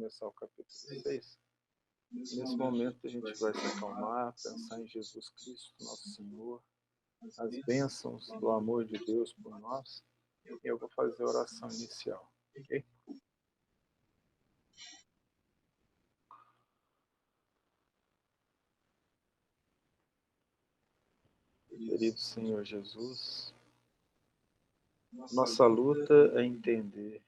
começar o capítulo 6. Nesse momento a gente vai se acalmar, pensar em Jesus Cristo, nosso Senhor, as bênçãos do amor de Deus por nós, e eu vou fazer a oração inicial, ok? Querido Senhor Jesus, nossa luta é entender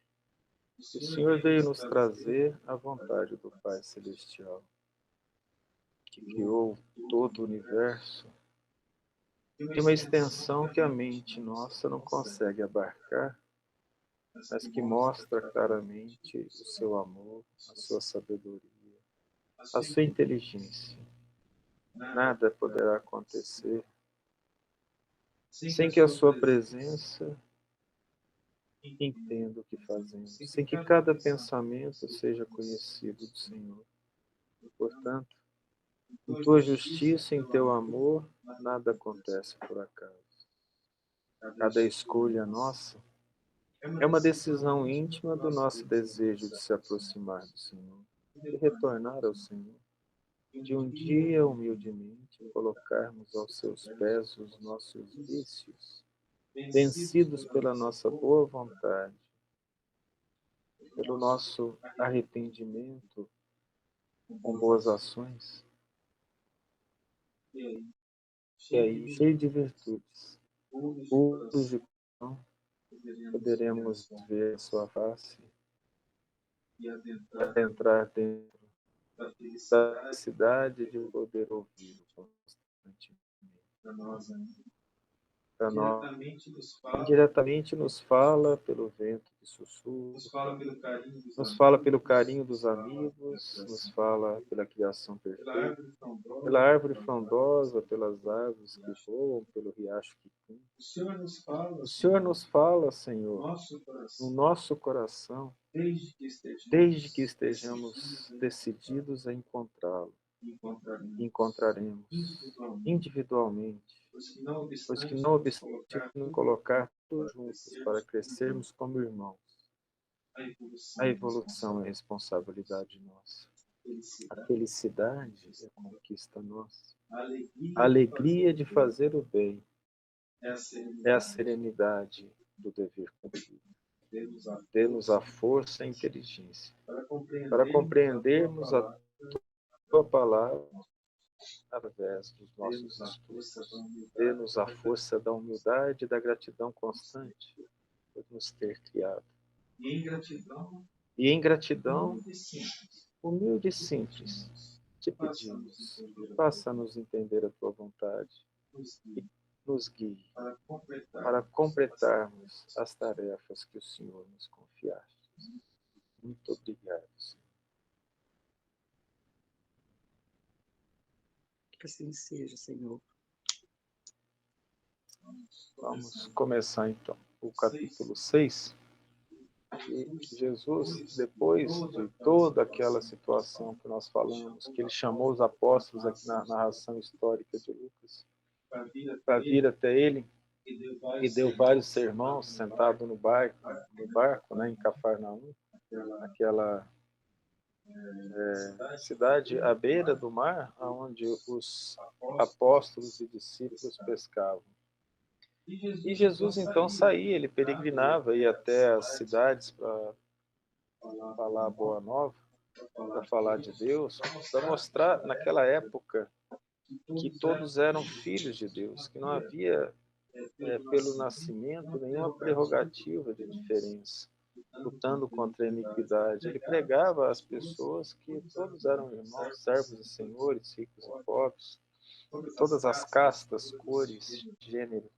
que o Senhor veio nos trazer a vontade do Pai Celestial, que criou todo o universo, tem uma extensão que a mente nossa não consegue abarcar, mas que mostra claramente o seu amor, a sua sabedoria, a sua inteligência. Nada poderá acontecer sem que a sua presença entenda o que fazemos, sem que cada pensamento seja conhecido do Senhor. Portanto, em tua justiça e em teu amor, nada acontece por acaso. Cada escolha nossa é uma decisão íntima do nosso desejo de se aproximar do Senhor, de retornar ao Senhor, de um dia, humildemente, colocarmos aos seus pés os nossos vícios, vencidos pela nossa boa vontade, pelo nosso arrependimento com boas ações, e aí, cheio de virtudes, puros de coração, poderemos ver a sua face e adentrar dentro da felicidade de poder ouvi-lo constantemente. Para nós, indiretamente nos fala pelo vento que sussurra, nos fala pelo carinho dos amigos, nos fala pela criação perfeita, pela árvore frondosa, pelas árvores que voam, pelo riacho que canta. O Senhor nos fala, Senhor, no nosso coração, desde que estejamos decididos a encontrá-lo. Encontraremos individualmente, pois que não obstante nos colocar todos juntos para crescermos como irmãos, a evolução é responsabilidade nossa. A felicidade é conquista nossa. A alegria de fazer o bem é a serenidade do dever cumprido. Dê-nos a força e a inteligência para compreendermos a tua palavra através dos nossos estudos. Dê-nos a força da humildade e da gratidão constante por nos ter criado. E em gratidão, humilde e simples, te pedimos, faça-nos entender a tua vontade e nos guie para completarmos as tarefas que o Senhor nos confiaste. Muito obrigado, Senhor. Que assim seja, Senhor. Vamos começar então o capítulo 6. E Jesus, depois de toda aquela situação que nós falamos, que ele chamou os apóstolos aqui na narração histórica de Lucas, para vir até ele, e deu vários sermões sentado no barco, né, em Cafarnaum, aquela cidade à beira do mar, onde os apóstolos e discípulos pescavam. E Jesus então saía, ele peregrinava, ia até as cidades para falar a boa nova, para falar de Deus, para mostrar naquela época que todos eram filhos de Deus, que não havia pelo nascimento nenhuma prerrogativa de diferença, lutando contra a iniquidade. Ele pregava às pessoas que todos eram irmãos, servos e senhores, ricos e pobres, de todas as castas, cores, gênero.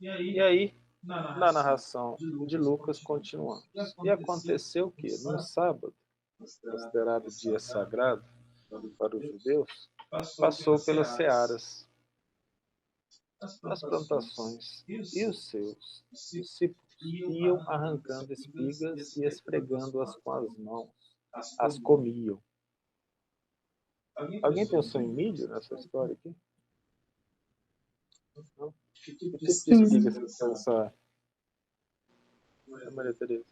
E aí, na narração de Lucas, continuamos. E aconteceu que, num sábado, considerado dia sagrado para os judeus, passou pelas searas, as plantações, e os seus discípulos iam arrancando espigas e esfregando-as com as mãos, as comiam. Alguém pensou em milho nessa história aqui? Não? Que tipo de espiga você pensa, Maria Tereza?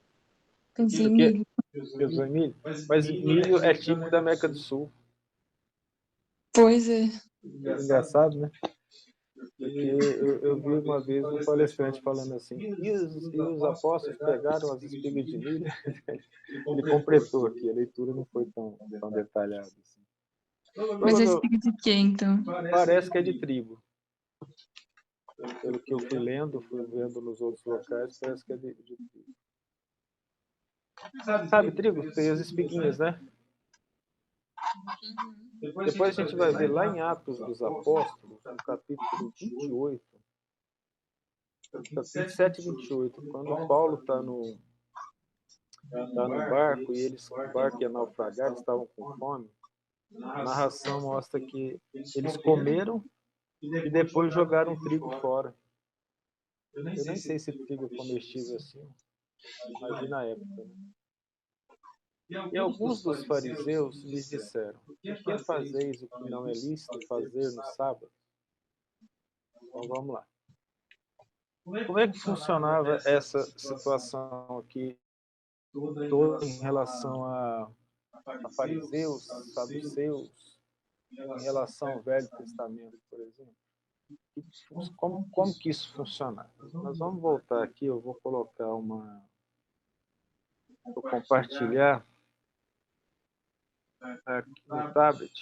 Pensei em Porque milho. Usou em milho? Mas milho é típico da América do Sul. Pois é. Engraçado, né? Porque eu vi uma vez um palestrante falando assim, e os apóstolos pegaram as espigas de milho? Ele completou aqui, a leitura não foi tão detalhada assim. Mas é espiga de quê, então? Parece que é de trigo. Pelo que eu fui vendo nos outros locais, parece que é de trigo. Sabe, trigo tem as espiguinhas, né? Depois a gente vai ver lá em Atos dos Apóstolos, no capítulo 28, 27 e 28, quando Paulo está no barco e o barco ia naufragar, eles estavam com fome. A narração mostra que eles comeram e depois jogaram o trigo fora. Eu nem sei se trigo é comestível assim. Imagina a época, né? E alguns dos fariseus lhes disseram, por que fazeis o que não é lícito fazer no sábado? Então vamos lá. Como é que funcionava essa situação aqui, toda em relação a fariseus, saduceus, em relação ao Velho Testamento, por exemplo? Como que isso funcionava? Nós vamos voltar aqui, eu vou colocar vou compartilhar aqui no tablet.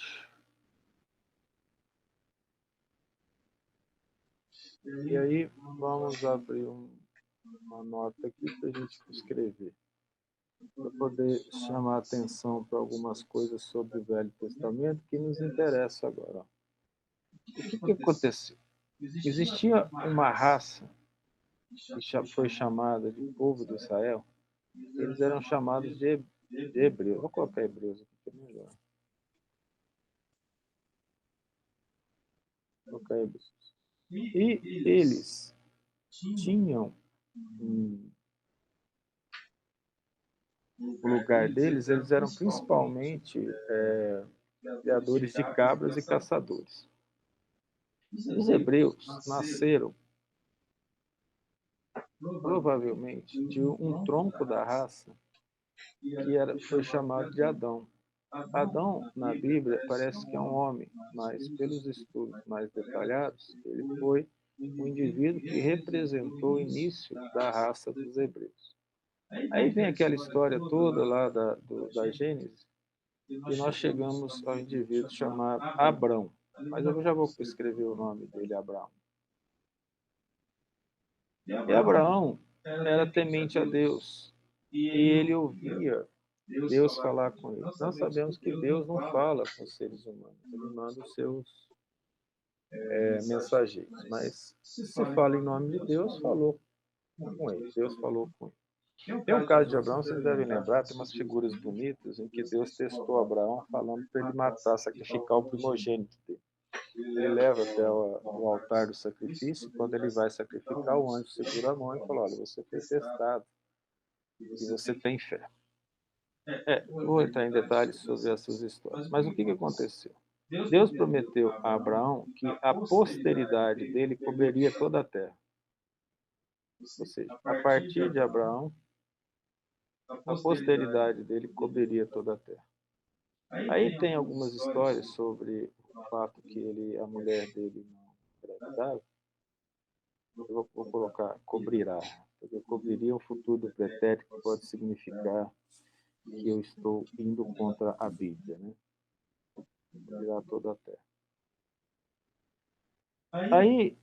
E aí vamos abrir uma nota aqui para a gente escrever, para poder chamar a atenção para algumas coisas sobre o Velho Testamento que nos interessam agora. O que aconteceu? Existia uma raça que foi chamada de povo de Israel. Eles eram chamados de hebreus. Vou colocar hebreus aqui, que é melhor. Vou colocar hebreus. E eles tinham o lugar deles, eles eram principalmente criadores de cabras e caçadores. Os hebreus nasceram provavelmente de um tronco da raça que foi chamado de Adão. Adão, na Bíblia, parece que é um homem, mas pelos estudos mais detalhados, ele foi um indivíduo que representou o início da raça dos hebreus. Aí vem aquela história toda lá da Gênesis, e nós chegamos ao indivíduo chamado Abrão. Mas eu já vou escrever o nome dele, Abraão. E Abraão era temente a Deus, e ele ouvia Deus falar com ele. Nós sabemos que Deus não fala com os seres humanos, ele manda os seus mensageiros. Mas se fala em nome de Deus, falou com ele. Deus falou com ele. Tem um caso de Abraão, vocês devem lembrar, tem umas figuras bonitas em que Deus testou Abraão falando para ele matar, sacrificar o primogênito dele. Ele leva até o altar do sacrifício, quando ele vai sacrificar, o anjo segura a mão e fala, olha, você foi testado e você tem fé. Vou entrar em detalhes sobre essas histórias. Mas o que aconteceu? Deus prometeu a Abraão que a posteridade dele cobriria toda a terra. Ou seja, a partir de Abraão, a posteridade dele cobriria toda a terra. Aí tem algumas histórias sobre o fato que a mulher dele não engravidava. Eu vou colocar cobrirá, porque cobriria o futuro do pretérito, que pode significar que eu estou indo contra a Bíblia, né? Cobrirá toda a terra. Aí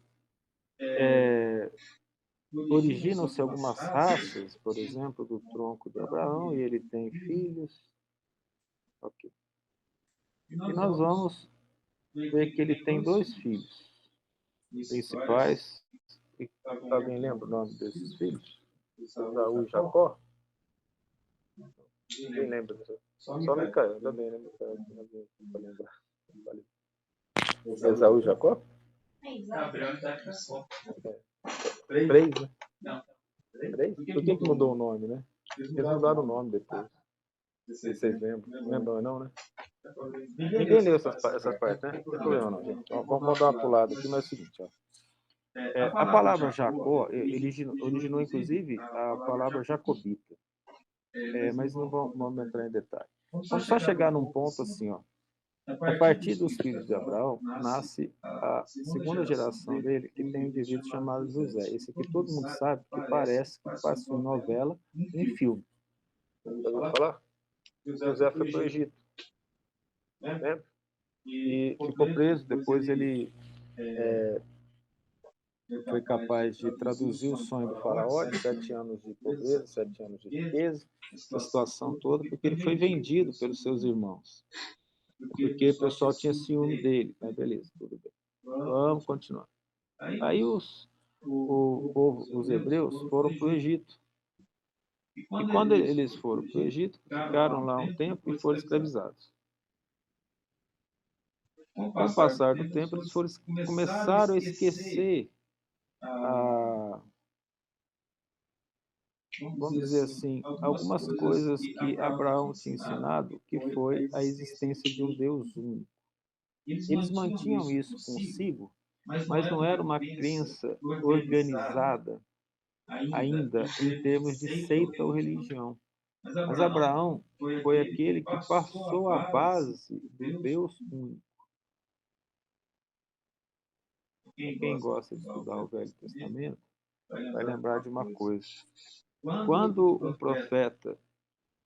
originam-se algumas raças, por exemplo, do tronco de Abraão, e ele tem filhos. Ok. E nós vamos ver que ele tem 2 filhos principais. Alguém lembra o nome desses filhos? Esaú e Jacó? Ninguém lembra. Só Micael, também, né? Micael, para lembrar. Esaú e Jacó? Gabriel e Isaac só. 3, né? Não. 3? Por que mudou o nome, né? Eles mudaram o nome depois. Se vocês lembram. Não lembram não, né? Ninguém leu essas partes, né? Não tem problema não, gente. Vamos dar uma pulada aqui, mas é o seguinte, ó. A palavra Jacó, ele originou inclusive a palavra jacobita. mas não vamos entrar em detalhe. Vamos só chegar num ponto assim, ó. A partir dos filhos de Abraão, nasce a segunda geração dele, que tem um indivíduo chamado José. Esse aqui todo mundo sabe que parece que passou em novela, em filme. Já ouviu falar? José foi para o Egito, né? E ficou preso. Depois ele foi capaz de traduzir o sonho do faraó, de 7 anos de pobreza, 7 anos de riqueza, essa situação toda, porque ele foi vendido pelos seus irmãos. Porque o pessoal tinha ciúme dele. Mas beleza, tudo bem. Vamos continuar. Aí os hebreus foram para o Egito. E quando eles foram para o Egito, ficaram lá um tempo e foram escravizados. Com o passar do tempo, eles começaram a esquecer vamos dizer assim, algumas coisas que Abraão tinha ensinado, que foi a existência de um Deus único. Eles mantinham isso consigo, mas não era uma crença organizada ainda em termos de seita ou religião. Mas Abraão foi aquele que passou a base do Deus único. Quem gosta de estudar o Velho Testamento vai lembrar de uma coisa. Quando um profeta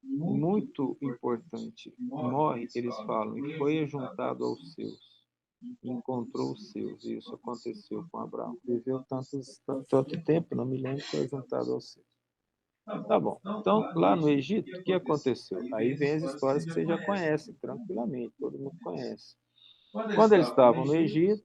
muito importante morre, eles falam, e foi juntado aos seus, encontrou os seus. E isso aconteceu com Abraão. Viveu tanto tempo, não me lembro, foi juntado aos seus. Tá bom. Então, lá no Egito, o que aconteceu? Aí vem as histórias que vocês já conhecem tranquilamente, todo mundo conhece. Quando eles estavam no Egito,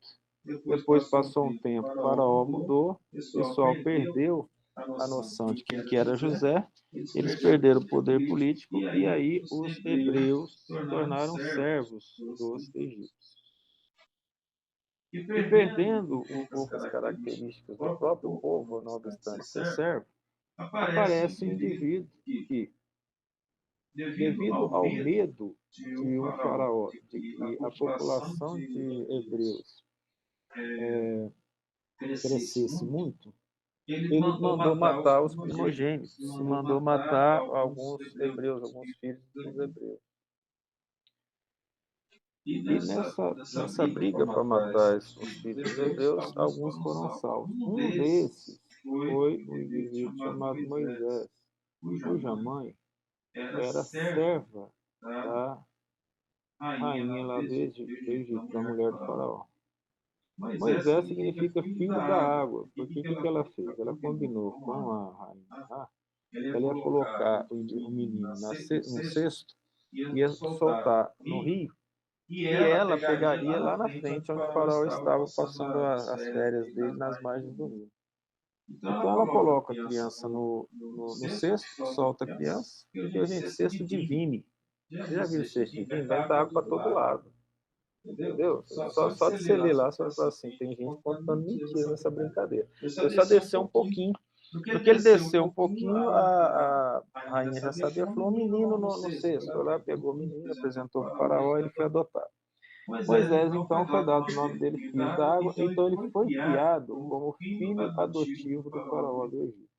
depois passou um tempo, o faraó mudou, o pessoal perdeu a noção de quem que era José, eles perderam o poder político e aí os hebreus se tornaram servos dos egípcios. E perdendo um pouco as características do próprio povo, não obstante ser servo, aparece um indivíduo que, devido ao medo de um faraó, de que a população de hebreus crescesse muito, ele mandou matar os primogênitos, mandou matar alguns hebreus, alguns filhos dos hebreus. E nessa briga para matar os filhos dos hebreus, alguns foram salvos. Um desses foi um indivíduo chamado Moisés, cuja mãe era serva da rainha lá do Egito, da mulher do faraó. Moisés significa filho da água, porque o que ela fez? Ela combinou com a rainha, ela ia colocar o menino no cesto, ia soltar no rio, e ela pegaria lá na frente, onde o faraó estava passando as férias dele nas margens do rio. Então ela coloca a criança no cesto, solta a criança, porque, gente, cesto de vime. Você já viu cesto de vime? Vai dar água para todo lado. Entendeu? Só de você ler lá, você vai falar assim, tem gente contando mentira nessa brincadeira. Ele só desceu um pouquinho. Porque ele desceu um pouquinho, a rainha já sabia, falou, um menino no cesto. Foi lá, pegou o menino, apresentou para o faraó e ele foi adotado. Moisés, então, foi dado o nome dele, filho da água, então ele foi criado como filho adotivo do faraó do Egito.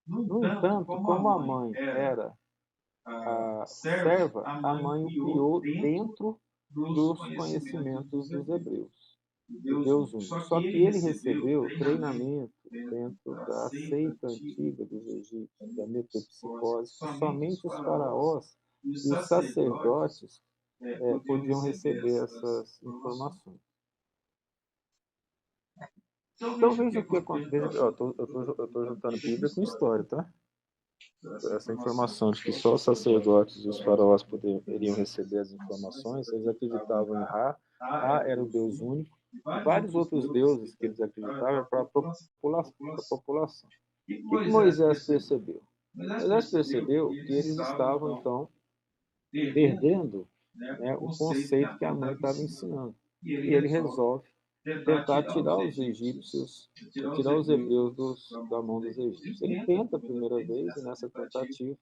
No entanto, como a mãe era a serva, a mãe o criou dentro dos conhecimentos dos hebreus, do Deus único. Só que ele recebeu treinamento dentro da seita antiga dos egípcios, da metempsicose, que somente os faraós e os sacerdotes podiam receber essas informações. Então veja o que acontece. Eu estou juntando Bíblia com história, tá? Essa informação de que só os sacerdotes e os faraós poderiam receber as informações, eles acreditavam em Ra. Ra era o Deus único. E vários outros deuses que eles acreditavam para a população. O que Moisés percebeu? Moisés percebeu que eles estavam, então, perdendo, né, o conceito que a mãe estava ensinando. E ele resolve tentar tirar os egípcios, tirar os hebreus da mão dos egípcios. Ele tenta a primeira vez, e nessa tentativa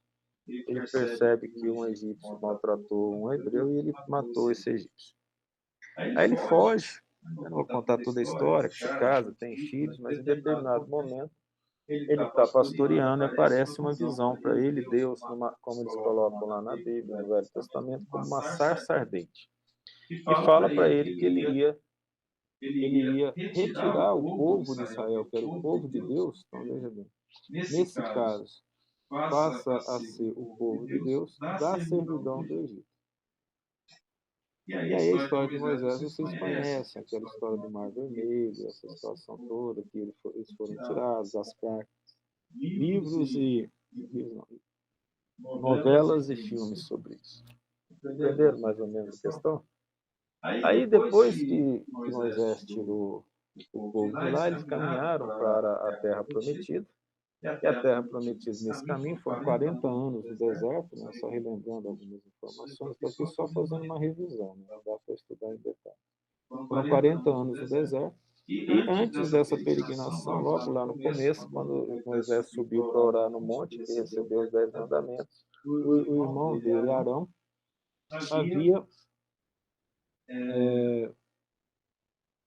ele percebe que um egípcio maltratou um hebreu e ele matou esse egípcio. Aí ele foge, eu não vou contar toda a história, que se casa, tem filhos, mas em determinado momento ele está pastoreando e aparece uma visão para ele, Deus, como eles colocam lá na Bíblia, no Velho Testamento, como uma sarça ardente. E fala para ele que ele ia retirar o povo de Israel, que era o povo de Deus. Então, veja bem, nesse caso, passa a ser o povo de Deus da servidão do Egito. E aí a história de Moisés vocês conhecem, aquela história do Mar Vermelho, essa situação toda, que eles foram tirados, as placas, livros e novelas e filmes sobre isso. Entenderam mais ou menos a questão? Aí depois que Moisés tirou o povo de lá, eles caminharam para a Terra Prometida. E a Terra Prometida nesse caminho foram 40 anos no deserto, né? Só relembrando algumas informações, estou aqui só fazendo uma revisão, né? Não dá para estudar em detalhe. Foram 40 anos no deserto, e antes dessa peregrinação, logo lá no começo, quando Moisés subiu para orar no monte, que recebeu os 10 mandamentos, o irmão dele, Arão, havia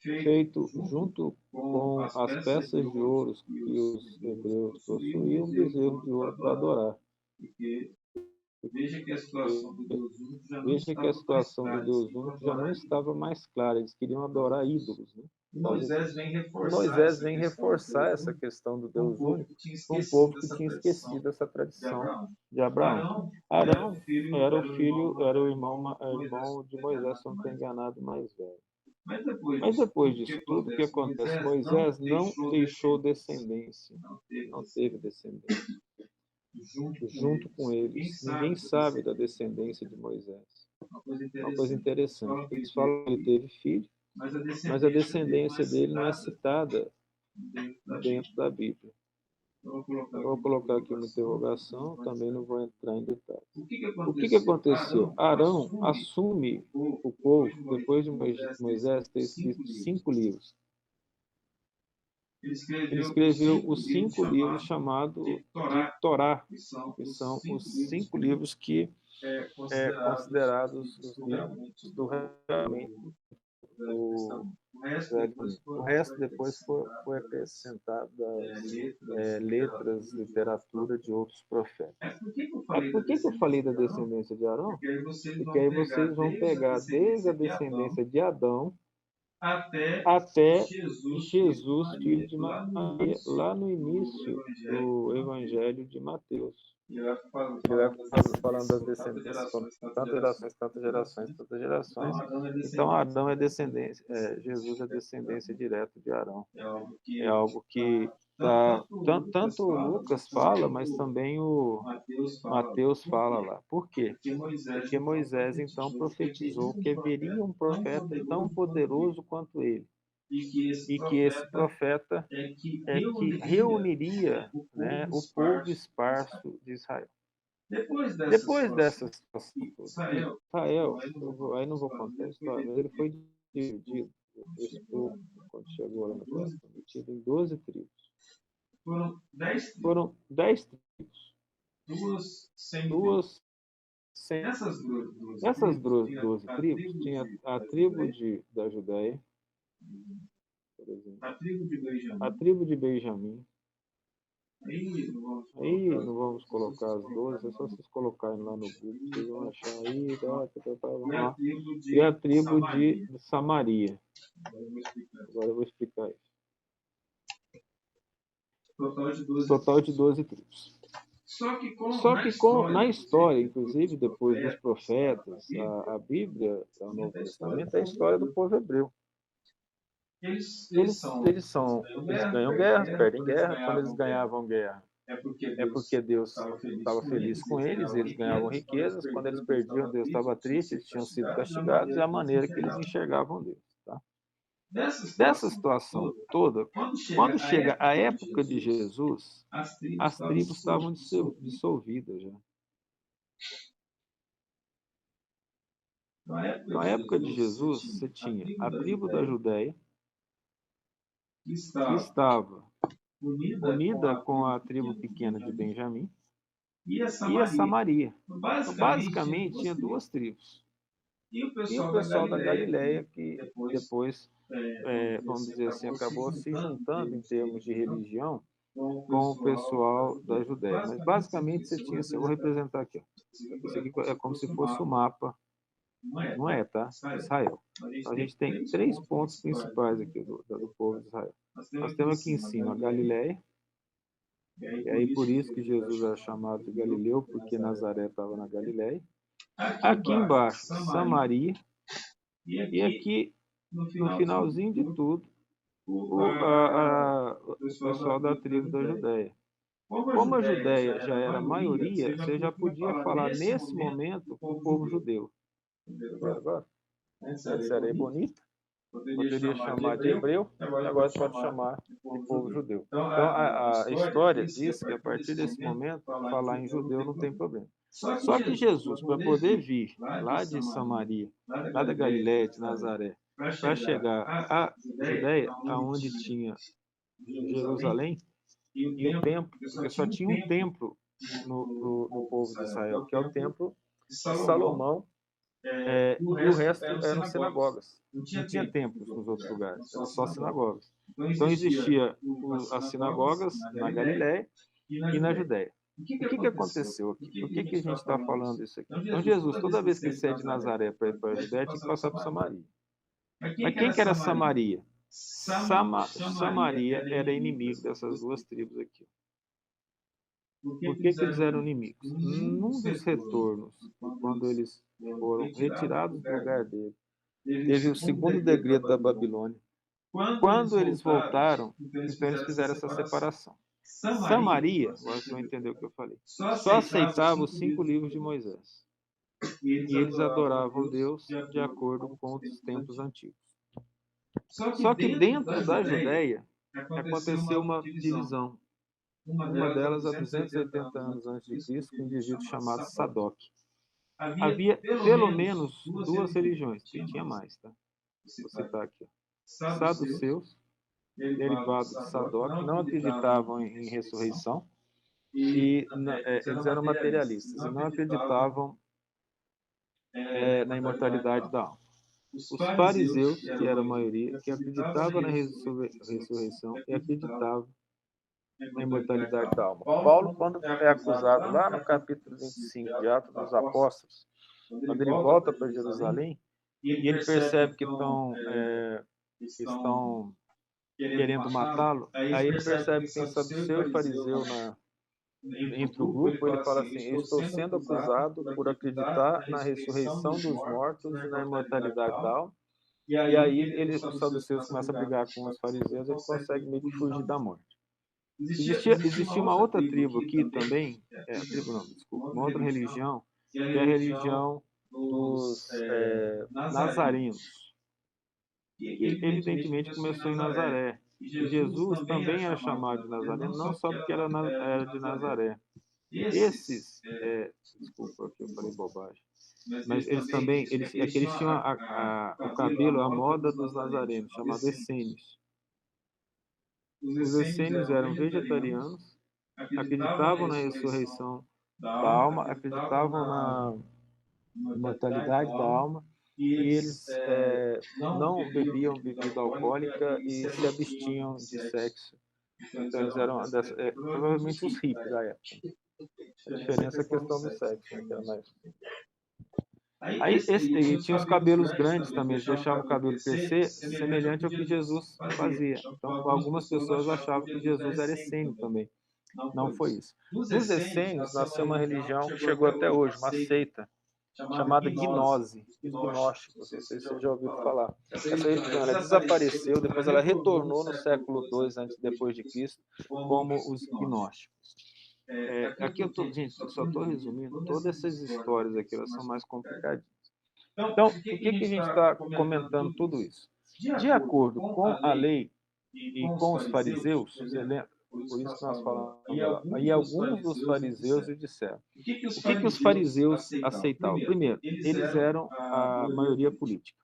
feito, junto com as peças de ouro que os hebreus possuíam, um bezerro de ouro para adorar. Veja que a situação do Deus único já não estava mais clara, eles queriam adorar ídolos. Né? Moisés vem reforçar essa questão do Deus único com um povo que tinha esquecido essa tradição de Abraão. Arão era o irmão de Moisés, se não estou enganado, mais velho. Mas depois disso tudo, o que acontece? Moisés não deixou descendência, não teve descendência junto com eles. Ninguém sabe da descendência de Moisés. Uma coisa interessante. Eles falam que ele teve filho, mas a descendência dele não é citada dentro da Bíblia. Eu vou colocar aqui uma interrogação, também não vou entrar em detalhes. O que aconteceu? Arão assume o povo depois de Moisés ter escrito 5 livros. Ele escreveu os 5 livros chamados de Torá, que são os 5 livros que considerados os livros do realmente o resto depois foi acrescentado das letras, literatura de outros profetas. Por que eu falei da descendência de Arão? Porque aí vocês vão pegar desde a descendência de Adão até Jesus, filho de Maria, lá no início do Evangelho de Mateus. Ele vai falando das descendências, tantas gerações. Então, Adão é descendência, Jesus é descendência direta de Arão. É algo que tanto o Lucas fala, mas também o Mateus fala lá. Por quê? Porque Moisés, então, profetizou que haveria um profeta tão poderoso quanto ele. E que esse profeta que reuniria, né, o povo esparso de Israel. Depois dessa situação Israel, aí não vou contar a história, mas ele foi dividido, esse povo, quando chegou lá na Terra Prometida, em 12 tribos. Foram 10 tribos. Nessas 12 tribos, tinha a tribo da Judéia, por exemplo, a tribo de Benjamim. Aí não vamos colocar as 12, é só vocês colocarem lá no Google, vocês vão achar aí, vamos lá. E a tribo de Samaria. Agora eu vou explicar isso. Total de 12 tribos. Só que na história, inclusive depois dos profetas, a Bíblia, o Novo Testamento, é a história do povo hebreu. Eles ganham guerras, perdem guerra. Quando eles ganhavam guerra, é porque Deus estava feliz com eles, eles ganhavam riquezas. Quando eles perdiam, Deus estava triste, eles tinham sido castigados, e a maneira que eles enxergavam Deus. Tá? Dessa situação toda, quando chega a época de Jesus, as tribos estavam dissolvidas já. Na época de Jesus, você tinha a tribo da Judéia, que estava unida com a tribo pequena de Benjamim, e a Samaria. Então, basicamente, tinha 2 tribos. E o pessoal da Galileia, que depois, vamos dizer assim, acabou se juntando em termos de religião, com o pessoal da Judéia. Mas, basicamente, você tinha, eu vou representar aqui. Isso aqui é como se fosse o mapa, não é, tá? Israel. Então, a gente tem 3 pontos principais aqui do povo de Israel. Nós temos aqui em cima a Galileia, e aí por isso que Jesus era chamado de Galileu, porque Nazaré estava na Galileia. Aqui embaixo, Samaria, e aqui, no finalzinho de tudo, o pessoal da tribo da Judéia. Como a Judéia já era a maioria, você já podia falar nesse momento com o povo judeu. Agora, essa era bonita, poderia chamar de hebreu, agora pode chamar de povo judeu. Então, a história diz que a partir desse momento, falar em judeu não tem problema. Só que Jesus, para poder vir lá de Samaria, lá da Galiléia, de Nazaré, para chegar à Judéia, aonde tinha Jerusalém, e o templo, porque só tinha um templo no povo de Israel, que é o templo de Salomão, e o resto eram sinagogas. Não tinha templos nos outros lugares, eram só sinagogas. Então existia as sinagogas na Galiléia e na Judéia. O que aconteceu aqui? Por que a gente está falando isso aqui? Então Jesus, toda vez que saía de Nazaré para ir para a Judéia, tinha que passar por Samaria. Mas quem que era Samaria? Samaria era inimigo dessas 2 tribos aqui. Por que eles eram inimigos? Num dos retornos, quando eles foram retirados do lugar dele, teve o segundo degredo da Babilônia. Quando eles voltaram, então eles fizeram essa separação. Samaria, agora vocês vão entender o que eu falei, só aceitava os 5 livros de Moisés. E eles adoravam Deus de acordo com os tempos antigos. Só que dentro da Judéia aconteceu uma divisão. Uma delas há 280 anos antes de Cristo, com um indivíduo chamado Sadoc. Havia pelo menos 2 religiões, porque tinha mais, tá? Vou citar aqui. Saduceus, derivado de Sadoc, não acreditavam em ressurreição, e eles eram materialistas, e não acreditavam na imortalidade da alma. Os fariseus, que era a maioria, que acreditavam na ressurreição e acreditavam na imortalidade da alma. Paulo, quando é acusado lá no capítulo 25 de Atos dos Apóstolos, quando ele volta para Jerusalém, e ele percebe que estão querendo matá-lo, aí ele percebe que tem saduceu e fariseu entre o grupo, ele fala assim: eu estou sendo acusado por acreditar na ressurreição dos mortos e na imortalidade da alma. E aí os saduceus começam a brigar com os fariseus, ele consegue meio que fugir da morte. Existia uma outra tribo aqui também, uma outra religião, que é a religião dos nazarenos. E evidentemente começou em Nazaré. E Jesus também era chamado de Nazareno, não só porque era de Nazaré. Esses, desculpa aqui eu falei bobagem, mas eles também, eles tinham o cabelo, a moda dos nazarenos, chamado essênios. Os essênios eram vegetarianos, acreditavam na ressurreição da alma, acreditavam na imortalidade da alma, e eles não bebiam bebida alcoólica e se abstinham de sexo. Então eles eram provavelmente os hippies da época. A diferença é a questão do sexo, né, que era mais... Aí tinha os cabelos grandes também, eles deixavam o cabelo crescer, semelhante ao que Jesus fazia. Então, algumas pessoas achavam que Jesus era essênio também. Não foi isso. Dos essênios nasceu uma religião que chegou até hoje, uma seita, chamada Gnose, os gnósticos, não sei se você já ouviu falar. Essa religião ela desapareceu, depois ela retornou no século II a.C., como os gnósticos. Aqui gente, eu só estou resumindo, todas essas histórias aqui, elas são mais complicadinhas. Então, por que a gente está comentando tudo isso? De acordo com a lei e com os fariseus, você lembra? Por isso que nós falamos lá. Aí alguns dos fariseus lhe disseram. O que os fariseus aceitavam? Primeiro, eles eram a maioria política.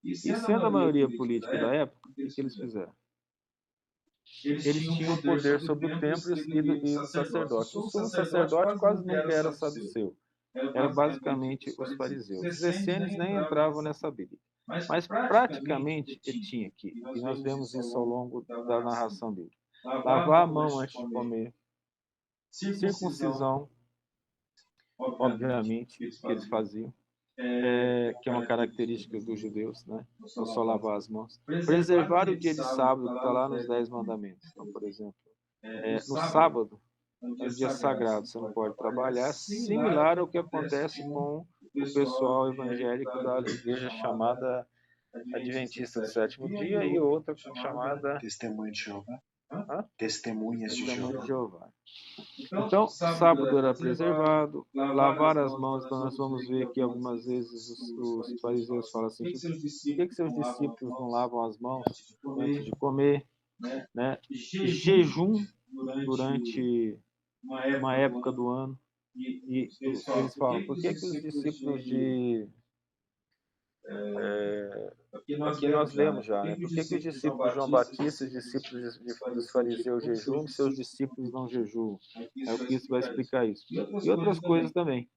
E sendo a maioria política da época, o que eles fizeram? Eles tinham poder sobre o templo e do sacerdote. O sumo sacerdote quase nunca era saduceu. era basicamente os fariseus. Os essênios nem entravam nessa briga. Mas praticamente ele tinha que, e nós vemos isso ao longo da narração bíblica, lavar a mão antes de comer, circuncisão, obviamente, que eles faziam, que é uma característica dos judeus, né? Não só lavar as mãos. Preservar o dia de sábado, que está lá nos 10 mandamentos. Então, por exemplo, no sábado, é um dia sagrado, você não pode trabalhar, similar ao que acontece com o pessoal evangélico da igreja chamada Adventista do Sétimo Dia e outra chamada Testemunha de Jeová. Testemunhas de Jeová. Então, sábado era preservado, lavar as mãos, então nós vamos ver que algumas vezes os fariseus falam assim, por que seus discípulos não lavam as mãos antes de comer? Né? Jejum durante uma época do ano. E eles falam, por que os discípulos de... Aqui nós lemos já, né? Por que os discípulos de João Batista, os discípulos dos fariseus jejuam e seus discípulos não jejuam? É o que Cristo vai explicar isso. E outras coisas também.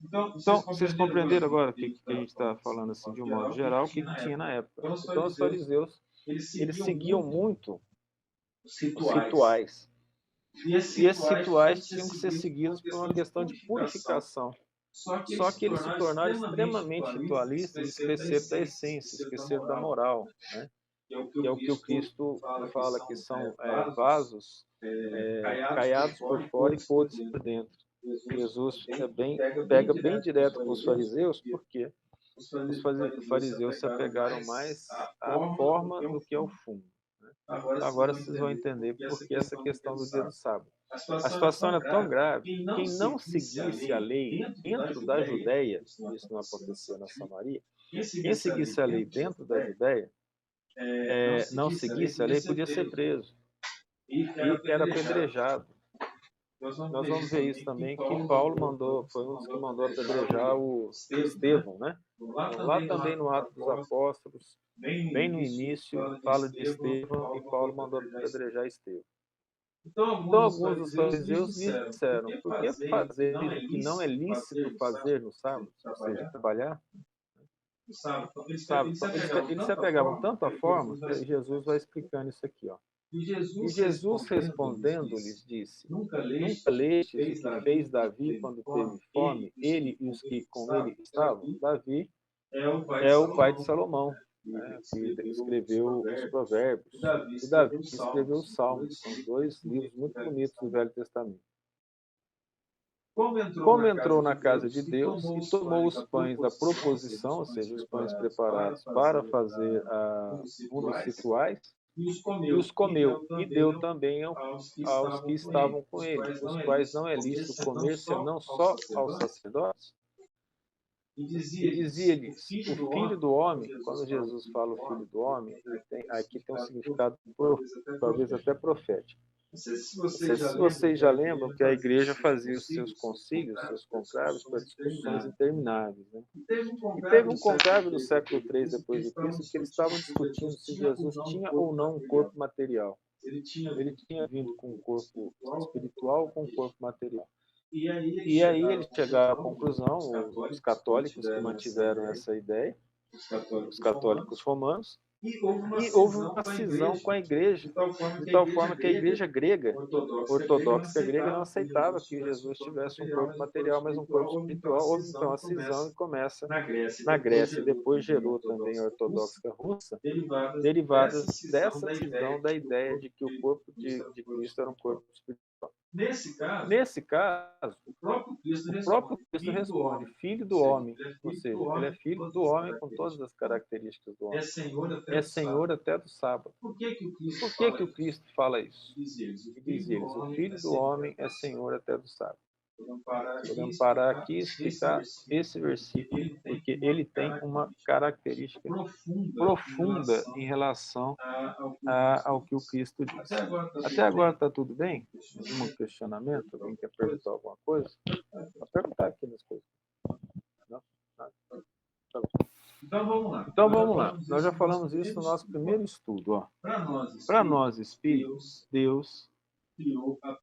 Então, vocês compreenderam agora o que a gente está falando assim, de um modo geral, o que tinha na época. Então, os fariseus, eles seguiam muito os rituais. E esses rituais tinham que ser seguidos por uma questão de purificação. Só que eles se tornaram extremamente ritualistas e esqueceram da essência, esqueceram da moral, né? Que é o que o Cristo fala, que são vasos caiados por fora e podres por dentro. Jesus pega bem direto com os fariseus, porque os fariseus se apegaram mais à forma do que ao fundo. Né? Agora vocês vão entender por que essa questão do dia do sábado. A situação era tão grave, quem não seguisse a lei dentro da Judéia, isso não acontecia na Samaria, quem seguisse a lei dentro da Judéia, não seguisse a lei, podia ser preso. E era apedrejado. Nós vamos ver isso também, que Paulo foi um dos que mandou apedrejar o Estevão, né? Então, lá também no Atos dos Apóstolos, bem no início, fala de Estevão e Paulo mandou apedrejar Estevão. Então, alguns dos fariseus lhe disseram, por que fazer o que não é lícito fazer no sábado, ou seja, trabalhar? Sabe? Então, eles se apegavam tanto à forma que Jesus vai explicando isso aqui. Ó. E Jesus respondendo-lhes disse, nunca lestes o que fez Davi quando teve fome, ele e os que com ele estavam? Davi é o pai de Salomão, né, que escreveu os Provérbios, e Davi que escreveu os Salmos. São dois livros muito bonitos do Velho Testamento. Como entrou na casa de Deus e tomou os pães da proposição, ou seja, os pães preparados para fazer um dos rituais, e os comeu, e deu também aos que estavam com ele, os quais não é lícito comer senão só aos sacerdotes. E dizia-lhes, o Filho do Homem, quando Jesus fala o Filho do Homem, aqui tem um significado talvez até profético. Vocês já lembram que a igreja fazia os seus concílios, seus conclaves, para discussões intermináveis. Né? E teve um conclave no século III depois de Cristo que eles estavam discutindo se Jesus tinha ou não um corpo material. Ele tinha vindo com um corpo espiritual ou com um corpo material. E aí eles chegaram à conclusão, os católicos que mantiveram essa ideia, os católicos romanos, e houve uma cisão com a igreja, de tal forma que a igreja grega, ortodoxa grega, não aceitava que Jesus tivesse um corpo material, mas um corpo espiritual. Houve então a cisão e começa na Grécia, e depois gerou também a ortodoxa russa, derivadas dessa cisão da ideia de que o corpo de Cristo era um corpo espiritual. Nesse caso, o próprio Cristo responde, Filho do Homem, ou seja, ele é Filho do Homem com todas as características do homem. É Senhor até do sábado. Por que o Cristo fala isso? E diz-lhes, o Filho do Homem é Senhor até do sábado. Podemos parar aqui e explicar esse versículo, porque ele tem uma característica profunda em relação ao que o Cristo diz. Até agora está tudo bem? Algum questionamento? Alguém quer perguntar alguma coisa? Vou perguntar aqui nas coisas. Não? Tá bom. Então vamos lá. Nós já falamos isso no nosso primeiro estudo. Para nós espíritos, Deus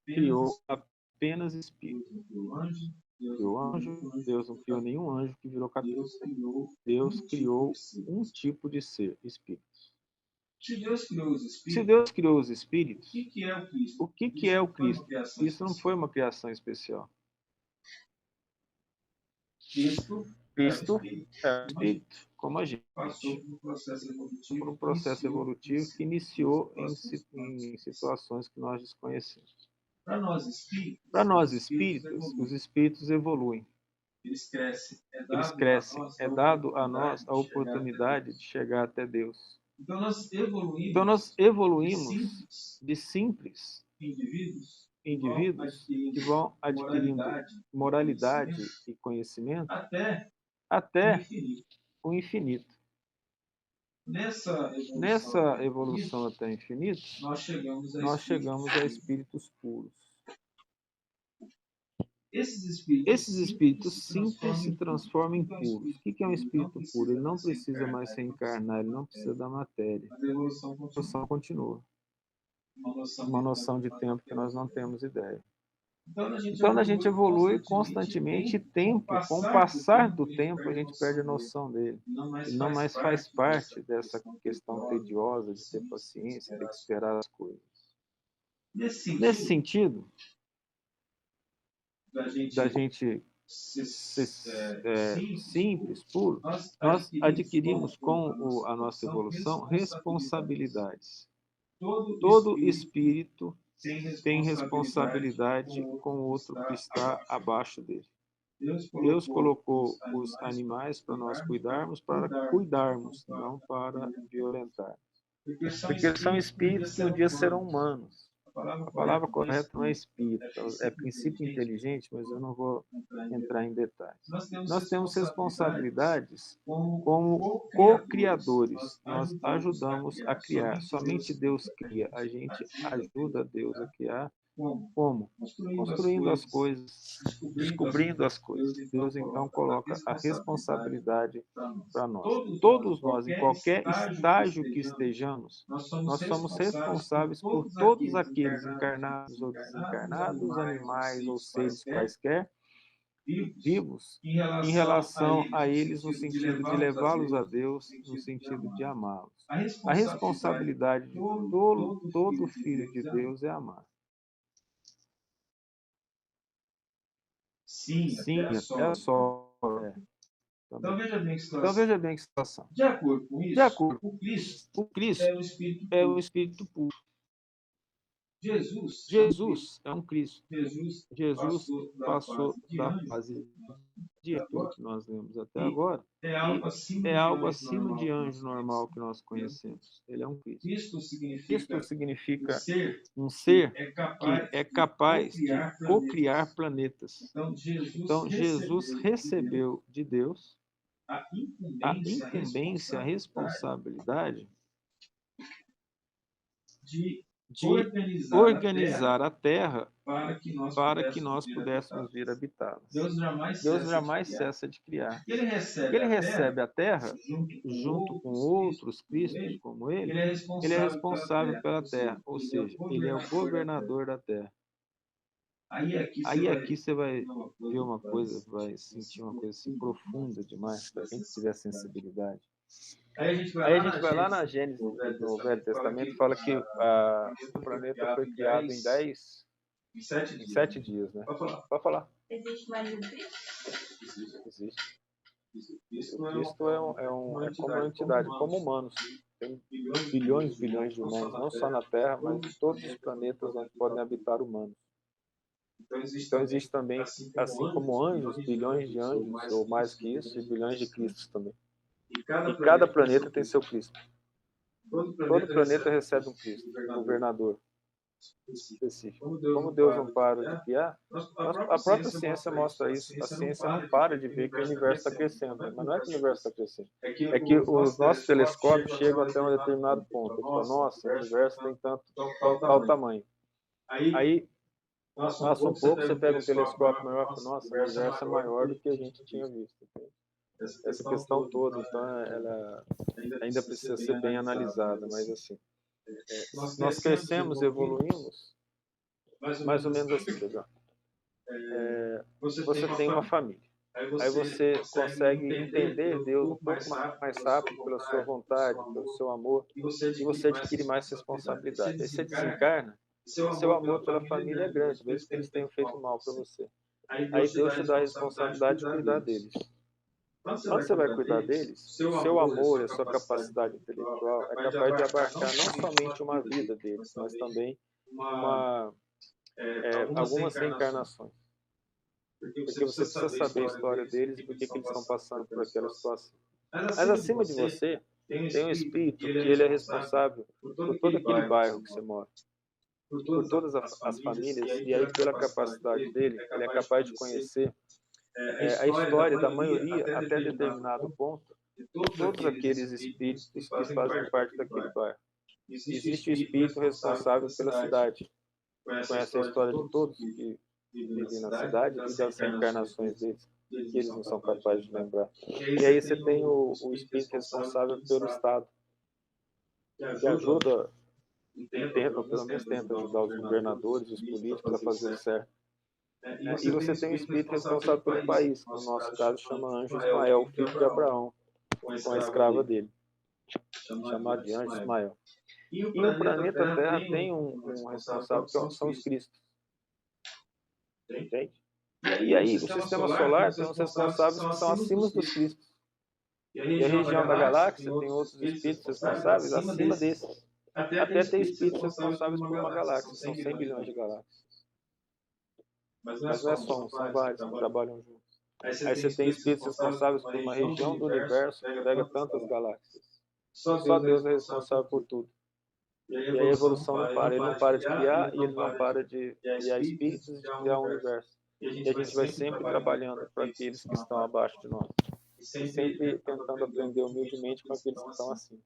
criou apenas espíritos. Criou anjo, Deus não criou nenhum anjo que virou capeta. Deus criou um tipo de ser, espíritos. Se Deus criou os espíritos, o que é o Cristo? Isso não foi uma criação especial. Cristo é o espírito, como a gente. Por um processo evolutivo que iniciou em situações que nós desconhecemos. Para nós espíritos, os espíritos evoluem. Eles crescem. É dado a nós a oportunidade de chegar até Deus. Então nós evoluímos de simples indivíduos que vão adquirindo moralidade e conhecimento até o infinito. Nessa evolução até o infinito, nós chegamos a espíritos puros. Esses espíritos simples se transformam em puros. O que é um espírito puro? Ele não precisa mais reencarnar, ele não precisa da matéria. A evolução continua. Uma noção de tempo que nós não temos ideia. Então a gente evolui constantemente e com o passar do tempo, a gente perde a noção dele. Ele não mais faz parte dessa questão tediosa de ter paciência, ter que esperar as coisas. Nesse sentido, da gente ser simples, puro, nós adquirimos com a nossa evolução responsabilidades. Todo espírito tem responsabilidade com o outro que está abaixo dele. Deus colocou os animais para nós cuidarmos, não para violentar. Porque eles são espíritos que um dia serão humanos. A palavra correta não é espírito, é princípio inteligente, mas eu não vou entrar em detalhes. Nós temos responsabilidades como co-criadores. Nós ajudamos a criar. Somente Deus cria. A gente ajuda Deus a criar. Como? Construindo as coisas, descobrindo as coisas. Deus então coloca a responsabilidade para nós. Todos nós, em qualquer estágio que estejamos, nós somos responsáveis por todos aqueles encarnados ou desencarnados, animais ou seres quaisquer, vivos, em relação a eles no sentido de levá-los a Deus, no sentido de amá-los. A responsabilidade de todo filho de Deus é amar. Sim, é só. Então veja bem que situação. De acordo com isso, o Cristo é o Espírito puro. Jesus é um Cristo. Jesus passou da fase de tudo que nós lemos até agora e é algo acima de anjo normal que nós conhecemos. Ele é um Cristo. Isto significa um ser que é capaz de co-criar planetas. Então Jesus recebeu de Deus a incumbência, a responsabilidade de organizar a Terra para que nós pudéssemos vir habitá-la. Deus jamais cessa de criar. Ele recebe a Terra junto com outros Cristos como ele é responsável pela Terra, ou seja, ele é o governador da Terra. Aí aqui você vai ver uma coisa, vai sentir uma coisa assim profunda demais para quem tiver sensibilidade. Aí a gente vai lá na Gênesis, no Velho Testamento, fala que o planeta foi criado em 7 dias, né? Pode falar. Existe mais um Cristo? Existe. O Cristo é como uma entidade, como humanos. Tem bilhões de humanos, não só na Terra, mas em todos os planetas onde podem habitar humanos. Então existe também, assim como anjos, bilhões de anjos, ou mais que isso, e bilhões de Cristos também. E cada planeta tem seu Cristo. Todo planeta recebe um Cristo, um governador específico. Como Deus não para de criar, a própria ciência mostra isso. A ciência não para de ver que o universo está crescendo. Mas não é que o universo está crescendo. É que os nossos telescópios chegam até um determinado ponto. Eles falam, nossa, o universo tem tal tamanho. Aí passa um pouco, você pega um telescópio maior e fala, nossa, o universo é maior do que a gente tinha visto. Essa questão toda, então, ela ainda precisa ser bem analisada, mas assim, nós crescemos, evoluímos, mais ou menos assim, legal. você tem uma família. Aí você consegue entender Deus um pouco mais rápido pela sua vontade, pelo seu amor, e você adquire mais responsabilidade. Aí você desencarna, seu amor pela família é grande, mesmo que eles tenham feito mal para você. Aí Deus te dá a responsabilidade de cuidar deles. Quando você vai cuidar deles, o seu amor e a sua capacidade intelectual é capaz de abarcar não somente uma vida deles, mas também algumas reencarnações. Porque você precisa saber a história deles e por que eles estão passando por aquela situação. Mas acima de você, tem um espírito que ele é responsável por todo aquele bairro que você mora, por todas as famílias, e aí pela capacidade dele, ele é capaz de conhecer a história da maioria até determinado ponto, de todos aqueles espíritos que fazem parte daquele bairro. Existe o espírito responsável pela cidade, conhece a história de todos que vivem na cidade e das reencarnações deles, que eles não são capazes de lembrar. E aí você tem o espírito responsável pelo Estado, que ajuda, tenta, pelo menos tenta ajudar os governadores, os políticos a fazer o certo. E você tem o espírito responsável pelo país, que no nosso caso chama Anjo Ismael, filho de Abraão, com a escrava dele, chamado de Anjo Ismael. E o planeta Terra tem um responsável, que são os Cristos. Entende? E aí, o sistema solar tem os responsáveis que são acima dos Cristos. E a região da galáxia tem outros espíritos responsáveis acima desses. Até ter espíritos responsáveis por uma galáxia, são 100 bilhões de galáxias. Mas não é só um, são vários que trabalham juntos. Aí você tem espíritos responsáveis por uma região do universo que pega tantas galáxias. Só Deus é responsável por tudo. E aí a evolução não para. Ele não para de criar e ele não para de criar espíritos e de criar um universo. E a gente vai sempre trabalhando para aqueles que estão abaixo de nós. E sempre tentando aprender humildemente com aqueles que estão acima.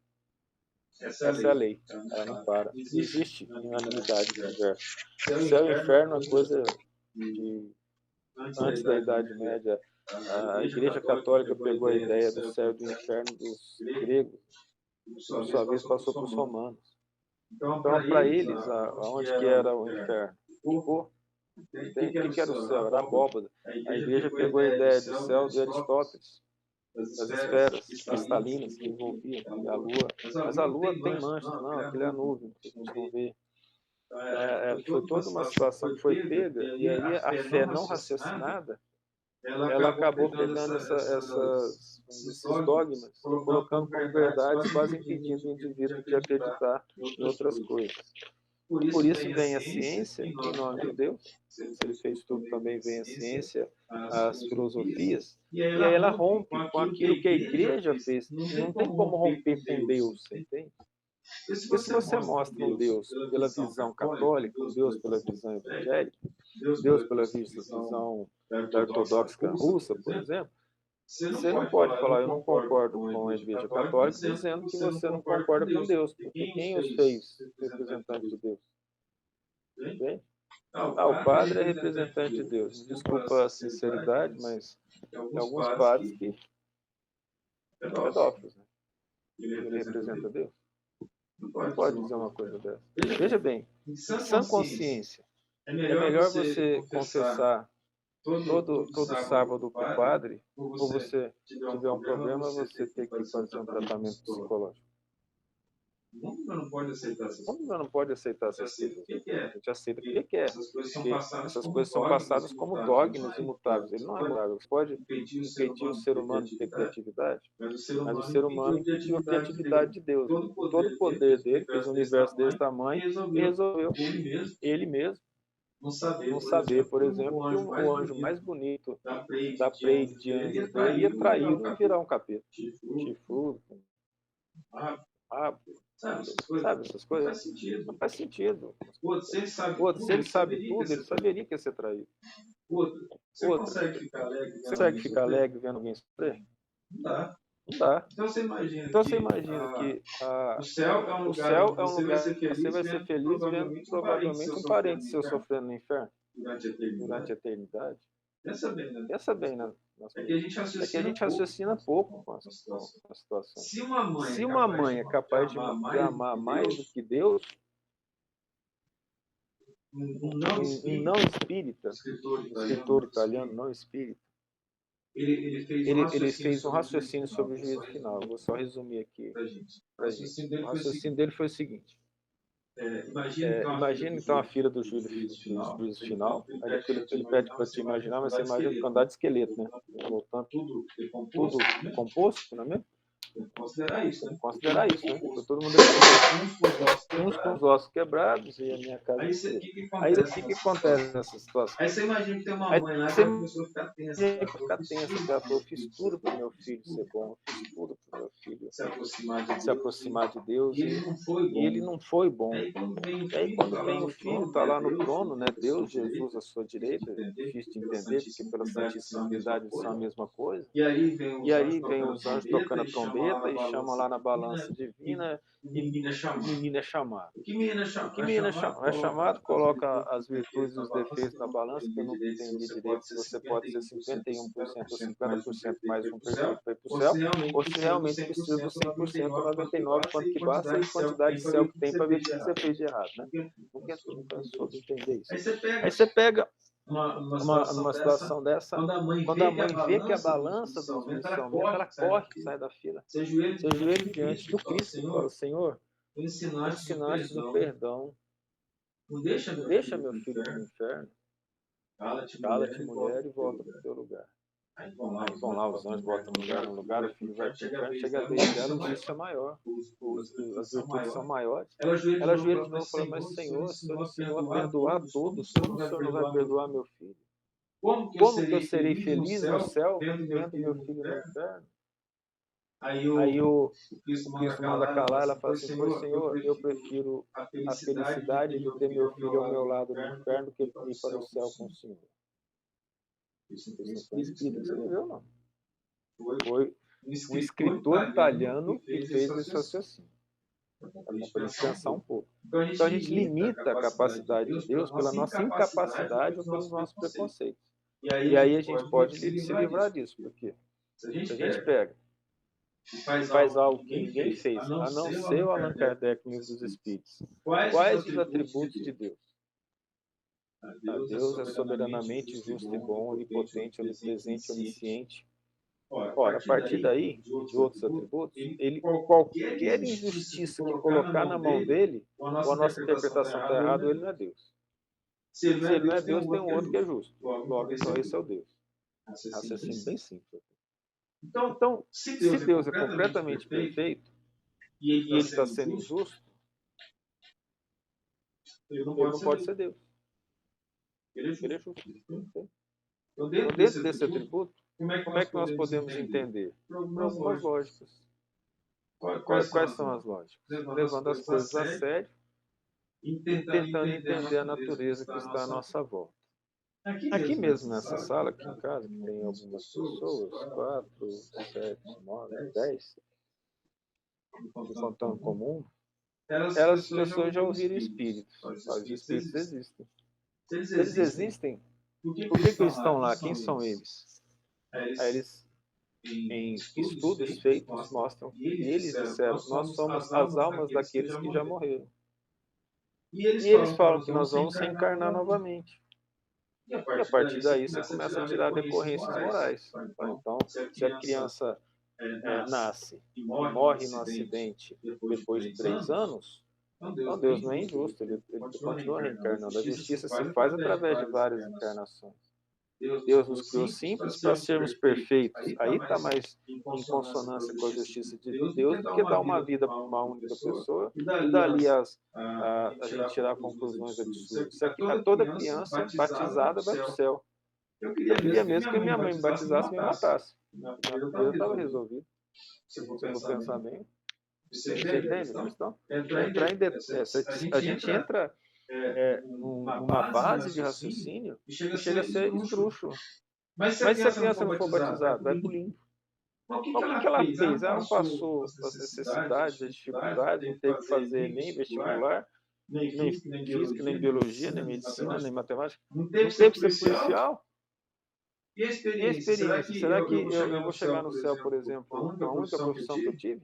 Essa é a lei. Ela não para. Não existe unanimidade no universo. Céu e inferno é coisa de antes da Idade Média. A Igreja Católica pegou a ideia do céu e do inferno dos gregos e, por sua vez, passou para os romanos. Então, para eles, aonde que era o inferno? O que era o céu? Era a abóbada. A Igreja pegou a ideia de céu de Aristóteles, das esferas cristalinas que envolviam a Lua. Mas a Lua tem manchas, não, aquilo é a nuvem, que a gente não vê. Foi toda uma situação que foi pega, e aí a fé não raciocinada, ela acabou pegando esses dogmas, colocando como verdades, quase impedindo o indivíduo de acreditar em outras coisas. Por isso vem a ciência, em nome de Deus. Se ele fez tudo, também vem a ciência, as filosofias, e aí ela rompe com aquilo que a igreja fez. Não tem como romper com Deus, entende? Porque se você mostra um Deus pela visão católica, um Deus pela visão evangélica, Deus pela visão da ortodoxa russa, por exemplo, você não pode falar, eu não concordo com a Igreja Católica, dizendo que você não concorda com Deus, porque quem os fez representantes de Deus? Entende? O padre é representante de Deus. Me desculpa a sinceridade, mas tem alguns padres que são pedófilos, né? Ele representa Deus. Não pode dizer uma coisa dessa. Veja bem, em sã consciência, é melhor você confessar todo sábado para o padre, ou você tiver um problema, você ter que fazer um tratamento psicológico. O mundo não pode aceitar essas coisas. O mundo não pode aceitar essas coisas. A gente aceita porque quer. Porque essas coisas são passadas como dogmas imutáveis. Ele não é mutável. Você pode impedir o ser humano de ter criatividade, mas o ser humano impediu a criatividade de Deus. Com todo o poder dele, fez um universo desse tamanho e resolveu ele mesmo não saber, por exemplo, que o anjo mais bonito da Pleiade de anjos dele ia traí-lo e virar um capeta. Chifrudo, rabo. Sabe essas coisas? Não faz sentido. Se ele sabe tudo, ele saberia que ia ser traído. Você consegue ficar alegre vendo alguém sofrer? Não dá. Então você imagina que o céu é um lugar que você vai ser feliz vendo provavelmente um parente seu sofrendo no inferno durante a eternidade. Pensa bem nas coisas. É que a gente raciocina pouco com a situação. Se uma mãe é capaz de amar mais do que Deus, um não espírita, escritor italiano não espírita, ele fez um raciocínio sobre o juízo final. Vou só resumir aqui para a gente. O raciocínio dele foi o seguinte. Imagina então a fila do juízo final. Aí depois ele pede para te imaginar, mas você imagina um andar de esqueleto, né? Voltando tudo composto, não é mesmo? Considerar isso, né? Todo mundo uns com os ossos quebrados e a minha casa. Aí o que acontece nessa situação? Aí você imagina que tem uma mãe lá que a pessoa fica tensa. Ela falou, eu fiz tudo para o meu filho ser bom, eu fiz tudo para o meu filho se aproximar de Deus e ele não foi bom. E aí quando vem o filho, está lá no trono, né? Deus, Jesus à sua direita, é difícil de entender, porque pela Santíssima Trindade eles são a mesma coisa. E aí vem os anjos tocando a trombeta e chamam lá na balança divina e menino é chamado. O que menino é chamado, coloca as virtudes e os defeitos na balança, que eu não entendi direito se você pode ser 51% ou 50% mais um perfeito para ir para o céu, ou se realmente precisa do 100% ou 99%, quanto que basta, e quantidade de céu que tem para ver o que você fez de errado, né? Nunca soube entender isso. Aí você pega numa situação dessa, quando a mãe vê que a balança do juízo aumenta, ela corre, sai da fila, se ajoelha diante do Cristo e fala, Senhor, ensinaste o perdão, não deixa meu filho no inferno, cala-te mulher e volta para o teu lugar. Aí vão lá, os anjos botam a mulher no lugar, o filho vai para o inferno, chega a vez dela, o juízo é maior, as virtudes são maiores. Ela ajoelha de novo e fala, mas Senhor, o Senhor ensinou a perdoar a todos, como o Senhor não vai perdoar meu filho? Como que eu serei feliz no céu vendo meu filho no inferno? Aí o Cristo manda calar, ela fala assim, pois Senhor, eu prefiro a felicidade de ter meu filho ao meu lado no inferno do que ir para o céu com o Senhor. Isso não foi espírito que escreveu, não. Foi um escritor italiano que fez esse raciocínio. Para a gente pensar um pouco. Então a gente limita a capacidade de Deus pela nossa incapacidade ou pelos nossos preconceitos. E aí a gente pode se livrar disso. Por quê? Se a gente pega e faz algo que ninguém fez, a não ser o Allan Kardec no Livro dos Espíritos, quais os atributos de Deus? Deus é soberanamente justo e bom, onipotente, onipresente, onisciente. Ora, a partir daí, de outros atributos, qualquer injustiça que colocar na mão dele, ou a nossa interpretação está errada, ou ele não é Deus. Se ele não é Deus, tem um outro que é justo. Logo, então esse é o Deus. Raciocínio bem simples. Então, se Deus é completamente perfeito e ele está sendo injusto, ele não pode ser Deus. Ele é justo. Então, dentro desse atributo, como é que nós podemos entender? Por algumas lógicas. Quais são as lógicas? Levando as coisas a sério e tentando entender a natureza que está à nossa volta. Aqui mesmo nessa sala, aqui em casa, que tem algumas pessoas, 4, 7, 9, 10, contando comum, as pessoas já ouviram espíritos. Os espíritos existem. Se eles existem, por que eles estão lá? Quem são eles? Aí eles, em estudos feitos, mostram que eles disseram, nós somos as almas daqueles que já morreram. E eles falam que nós vamos reencarnar novamente. E a partir daí você começa a tirar decorrências morais. Então, se a criança nasce e morre no acidente depois de 3 anos, então Deus não é injusto, ele continua reencarnando. A justiça se faz através de várias encarnações. Deus nos criou simples para sermos perfeitos. Aí está mais em consonância com a justiça de Deus do que dar uma vida para uma única pessoa e dali a gente tirar conclusões absurdas. Se toda criança batizada vai para o céu. Eu queria mesmo que minha mãe me batizasse e me matasse. Minha vida estava resolvida. Se eu for pensar bem. Você entende a questão? A gente entra numa base de raciocínio e chega a ser esdrúxulo. Mas se a criança não for batizada, vai para o limbo. O que ela fez? Ela não passou as necessidades, as dificuldades, não teve que fazer nem vestibular, nem física, nem biologia, nem medicina, nem matemática. Não teve que ser policial. E a experiência? Será que eu vou chegar no céu, por exemplo, com a única profissão que eu tive?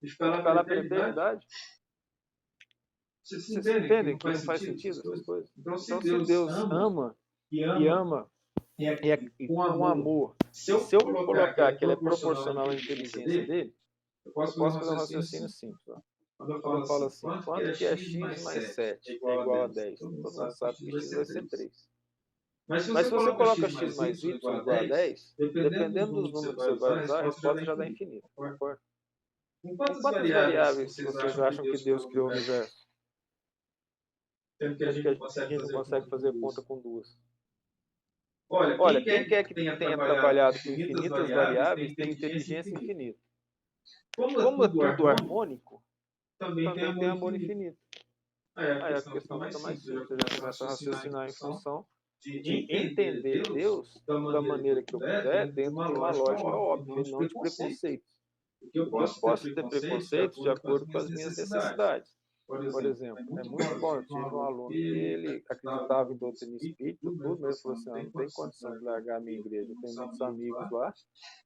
E ficar lá pela eternidade? Vocês entendem que não faz sentido essas coisas? Então, se Deus ama e ama e com amor, se eu colocar que ele é proporcional à inteligência dele, eu posso fazer um raciocínio simples. Ó. Quando eu falo assim, quanto que é x mais 7 é igual a 10? Todo mundo sabe que x vai ser 3. Mas se você coloca x mais y igual a 10, dependendo dos números que você vai usar, a resposta já dá infinita. Concorda? Com quantas variáveis vocês acham que Deus criou o universo? Sendo que a gente não consegue fazer conta com duas. Olha, quem quer que tenha trabalhado com infinitas variáveis tem inteligência infinita. Como é tudo harmônico, também tem amor infinito. Aí a questão fica mais simples. Você já começa a raciocinar em função de entender Deus da maneira que eu puder, dentro de uma lógica óbvia, e não de preconceitos. Porque eu posso ter preconceitos de acordo com as minhas necessidades. Por exemplo, é muito bom. Eu tive um aluno que ele acreditava em doutrina espírita, tudo, mas ele falou assim: não tem condição de largar a minha igreja. Eu tenho muitos amigos lá,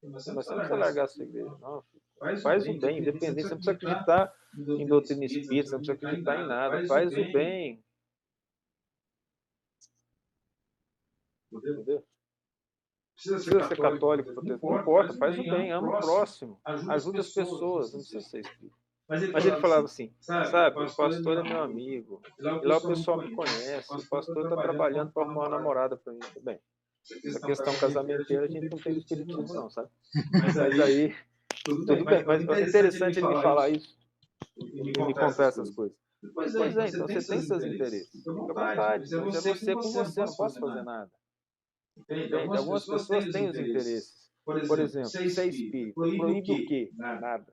mas você não precisa largar a sua igreja, não. Filho. Faz o bem, independente. Você não precisa acreditar em doutrina espírita, você não precisa acreditar em nada. Faz o bem. Entendeu? Precisa ser católico, protestante, não importa, faz o bem, ama o próximo, ajuda as pessoas, não precisa ser espírita. Mas ele falava assim, sabe, o pastor é meu amigo, e lá o pessoal me conhece, o pastor está trabalhando para arrumar uma namorada para mim também. Essa questão casamenteira a gente não tem no espiritismo não, sabe? Mas aí, tudo bem, mas é interessante ele me falar isso, ele me contar essas coisas. Pois é, então você tem seus interesses, fica à vontade, mas é você com você, eu não posso fazer nada. Entende? Algumas pessoas têm os interesses. Por exemplo, ser espírito, proíbe o quê? Nada.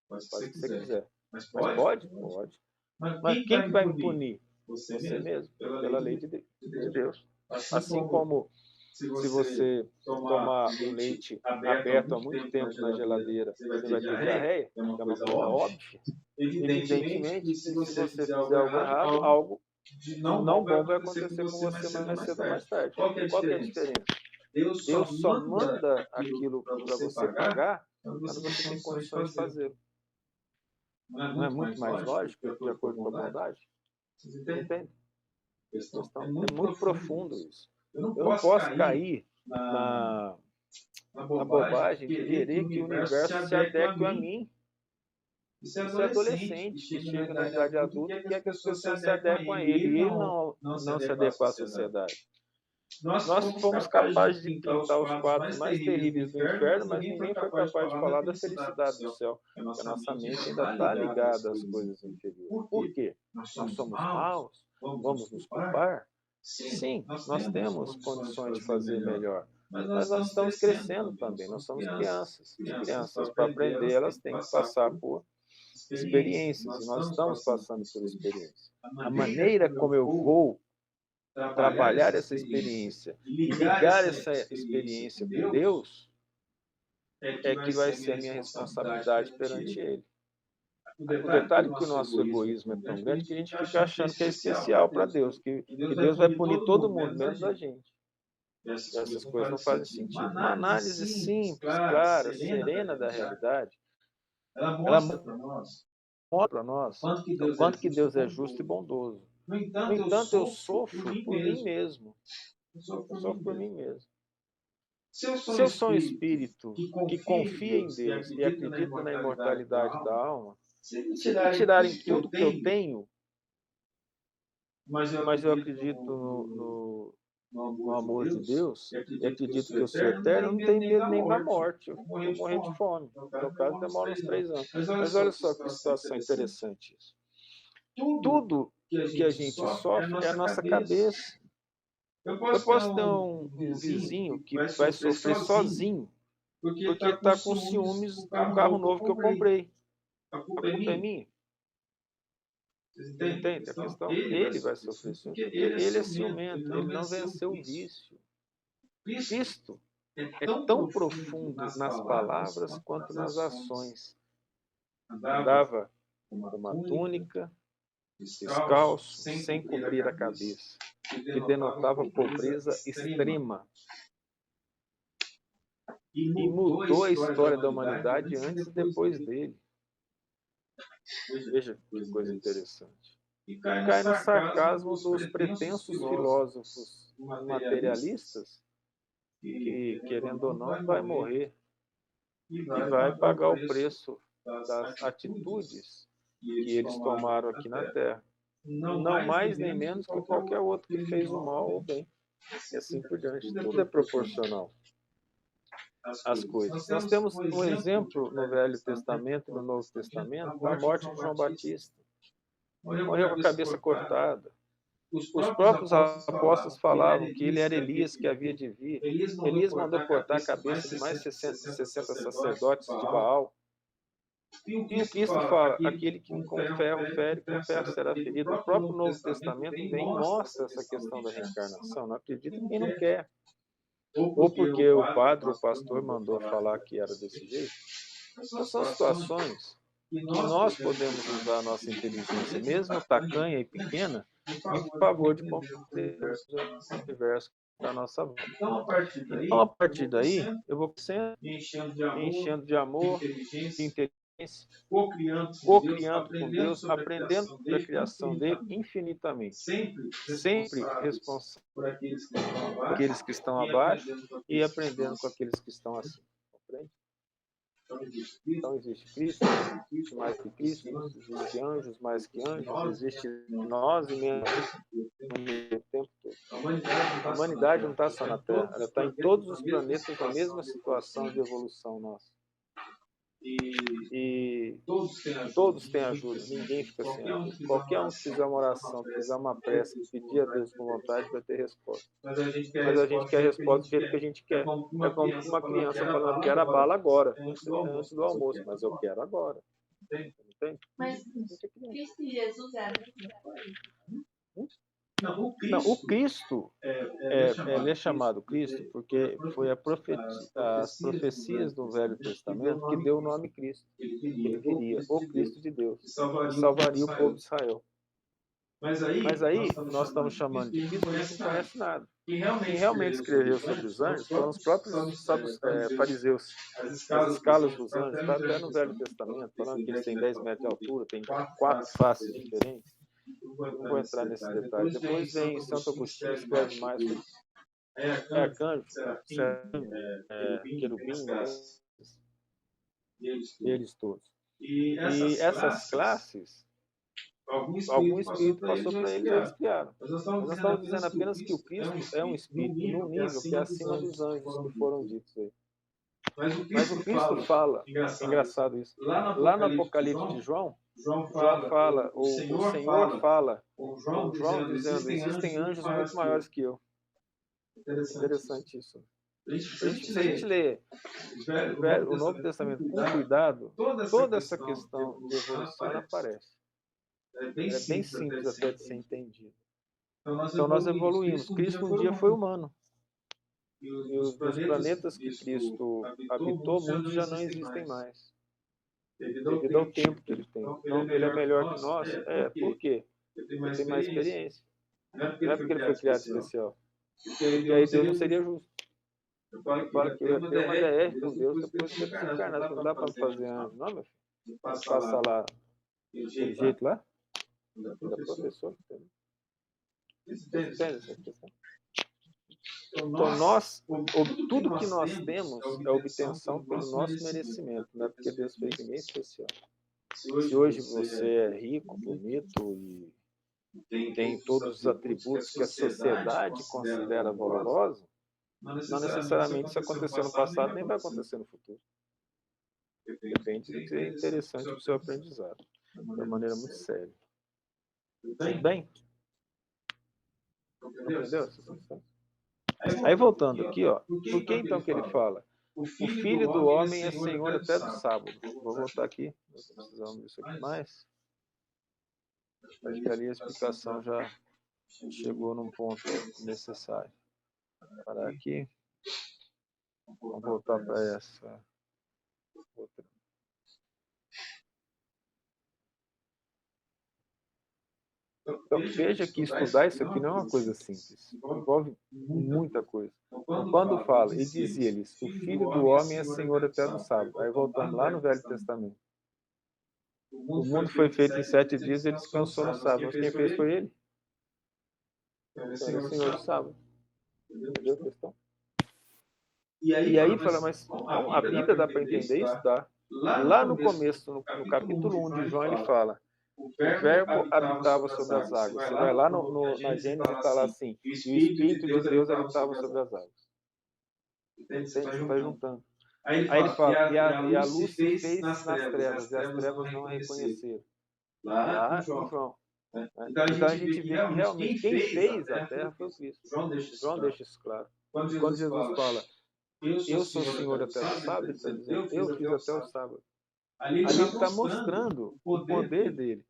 Faz o que você quiser. Mas pode? Pode. Mas quem que vai me punir? Você mesmo, pela lei de Deus. Assim como se você tomar um leite aberto há muito tempo na geladeira, você vai ter diarreia, é uma coisa óbvia. Evidentemente, se você fizer algo errado, algo não bom vai acontecer com você mais cedo ou mais tarde. Qual que é a diferença? Deus só manda aquilo para você pagar quando você tem condições de fazê-lo. Não é muito mais lógico, de acordo com a bondade? Vocês entendem? É muito profundo isso. Eu não posso cair na bobagem de querer que o universo se adeque a mim. Isso é adolescente que chega na idade adulta e quer que as pessoas se adequem a ele. E ele não se adequa à sociedade. Nós fomos capazes de pintar os quadros mais terríveis do inferno, mas ninguém foi capaz de falar da felicidade do céu. Porque a nossa mente ainda está ligada às coisas inferiores. Por quê? Nós somos maus? Vamos nos culpar? Sim, nós temos condições de fazer melhor. Mas nós estamos crescendo também, nós somos crianças. As crianças, para aprender, elas têm que passar por experiências, e nós estamos passando por experiências. A maneira como eu vou trabalhar essa experiência e ligar essa experiência com Deus é que vai ser a minha responsabilidade perante Ele. O detalhe é que o nosso egoísmo é tão grande que a gente fica achando que é especial para Deus, que Deus vai punir todo mundo, menos a gente. E essas coisas não fazem sentido. Uma análise simples, clara, serena da realidade, ela mostra para nós o quanto que Deus é justo e bondoso. No entanto, eu sofro por mim mesmo. Eu sofro por mim mesmo. Se eu sou um espírito que confia em Deus e acredita na imortalidade da alma, se me tirarem tudo que eu tenho, mas eu acredito no amor de Deus e acredito que eu sou eterno, eu não tenho medo nem da morte. Eu vou morrer de fome. No meu caso, demora uns 3 anos. Mas olha só que situação interessante isso. Tudo que a gente sofre é a nossa cabeça. Eu posso ter um vizinho que vai sofrer sozinho porque ele está com ciúmes do carro novo que eu comprei. A culpa é minha. Vocês entendem a questão? Ele vai sofrer ciúmes porque ele é ciumento, ele não venceu o vício. Cristo é tão profundo nas palavras quanto nas ações. Andava com uma túnica, descalço, sem cobrir a cabeça, que denotava pobreza extrema. E mudou a história da humanidade antes e depois dele. Veja que coisa interessante. e cai no sarcasmo dos pretensos filósofos materialistas que, querendo ou não, vai morrer e vai pagar o preço das atitudes que eles tomaram aqui na Terra. Não mais nem menos que qualquer outro que fez o mal ou o bem. E assim por diante. Tudo é proporcional às coisas. Nós temos um exemplo no Velho Testamento e no Novo Testamento da morte de João Batista. Morreu com a cabeça cortada. Os próprios apóstolos falavam que ele era Elias que havia de vir. Elias mandou cortar a cabeça de mais de 60 sacerdotes de Baal. E o Cristo fala, aquele que com ferro fere, com ferro será ferido. O próprio Novo Testamento vem e mostra essa questão da reencarnação. Não acredita quem não quer. Ou porque o padre ou o pastor mandou falar que era desse jeito. Então, são situações que nós podemos usar a nossa inteligência, mesmo tacanha e pequena, em favor de compreender o universo da nossa volta. Então, a partir daí, eu vou sempre enchendo de amor, de inteligência, co-criando com Deus, aprendendo da criação dele infinitamente. Sempre responsável por aqueles que estão abaixo e aprendendo com aqueles que estão acima. Compreende? Então existe Cristo, existe mais que Cristo, existe anjos mais que anjos, existe nós e menos no mesmo tempo todo. A humanidade não está só na Terra, ela está em todos os planetas na mesma situação de evolução nossa. E todos têm ajuda, ninguém fica sem ajuda. Qualquer um que fizer uma oração, que fizer uma prece, que pedir a Deus com vontade, vai ter resposta. Mas a gente quer a resposta do jeito que a gente quer. É como uma criança falando, eu quero a bala agora. Antes do almoço, mas eu quero agora. Entende? Mas Cristo e Jesus eram Não, o Cristo, ele é chamado Cristo porque foi as profecias do Velho Testamento que deu o nome Cristo. Ele viria, o Cristo de Deus, que salvaria o povo de Israel. Mas aí nós estamos chamando de Cristo, a gente não conhece nada. Quem realmente escreveu sobre os anjos foram os próprios fariseus. As escalas dos anjos, está até no Velho Testamento, falando que eles têm 10 metros de altura, têm 4 faces diferentes. Não vou entrar nesse detalhe. Depois vem Santo Agostinho, escreve mais sobre arcanjo, querubim, eles todos. E essas classes, algum espírito passou para eles e eles criaram. Mas nós estamos dizendo apenas que o Cristo é um espírito num nível que é acima dos anjos que foram ditos aí. Mas o Cristo fala, engraçado isso, lá no Apocalipse de João fala, o Senhor fala com João dizendo, existem anjos muito maiores que eu. Interessante isso. Se a gente lê o Novo Testamento com cuidado, toda essa questão de evolução aparece. É bem simples até de ser entendido. Então nós evoluímos. Cristo um dia foi humano. E os planetas que Cristo habitou, muitos já não existem mais. Devido ao tempo que ele tem. Então, ele é melhor que nós? Por quê? Ele tem mais experiência. Não é porque ele foi criado especial. Porque aí Deus não seria justo. Eu falo que eu ia ter uma DR com Deus depois de ter desencarnado. Não dá para fazer anjo, não, meu filho? Passa lá, aquele jeito lá? Da professora. Entende essa questão? Então, tudo que nós temos é obtenção pelo nosso merecimento, não é porque Deus fez ninguém especial. Se hoje você é rico, bonito e tem todos os atributos que a sociedade considera valorosos, não necessariamente isso aconteceu no passado, nem vai acontecer no futuro. Depende de ser interessante para o seu aprendizado, de uma maneira muito séria. Tudo bem? Compreendeu? Aí voltando aqui, ó, por que então que ele fala? O Filho do Homem é Senhor até do sábado. Vou voltar aqui, nós precisamos disso aqui mais. Acho que ali a explicação já chegou num ponto necessário. Vou parar aqui. Vamos voltar para essa outra. Então, veja que estudar isso aqui não é uma coisa simples, envolve muita coisa. Então, quando fala, e dizia-lhes, o Filho do Homem é Senhor até do sábado. Aí voltando lá no Velho Testamento. O mundo foi feito em 7 dias e ele descansou no sábado. Mas quem fez foi ele. Então, ele é o Senhor do sábado. Entendeu a questão? E aí fala, mas como a Bíblia dá para entender isso? Dá. Lá no começo, no capítulo 1 de João, ele fala: o verbo habitava sobre as águas. Você vai lá na Gênesis e está lá assim: e o Espírito de Deus habitava sobre as águas. Entende? Você vai juntando. Aí ele fala: e a luz se fez nas trevas, e as trevas não a reconheceram. Lá em João. Né? Então a gente vê que realmente quem fez a terra foi o Cristo. João deixa isso claro. Quando Jesus fala: eu sou o Senhor até o sábado, ele está dizendo: eu fiz até o sábado. Ali ele está mostrando o poder dele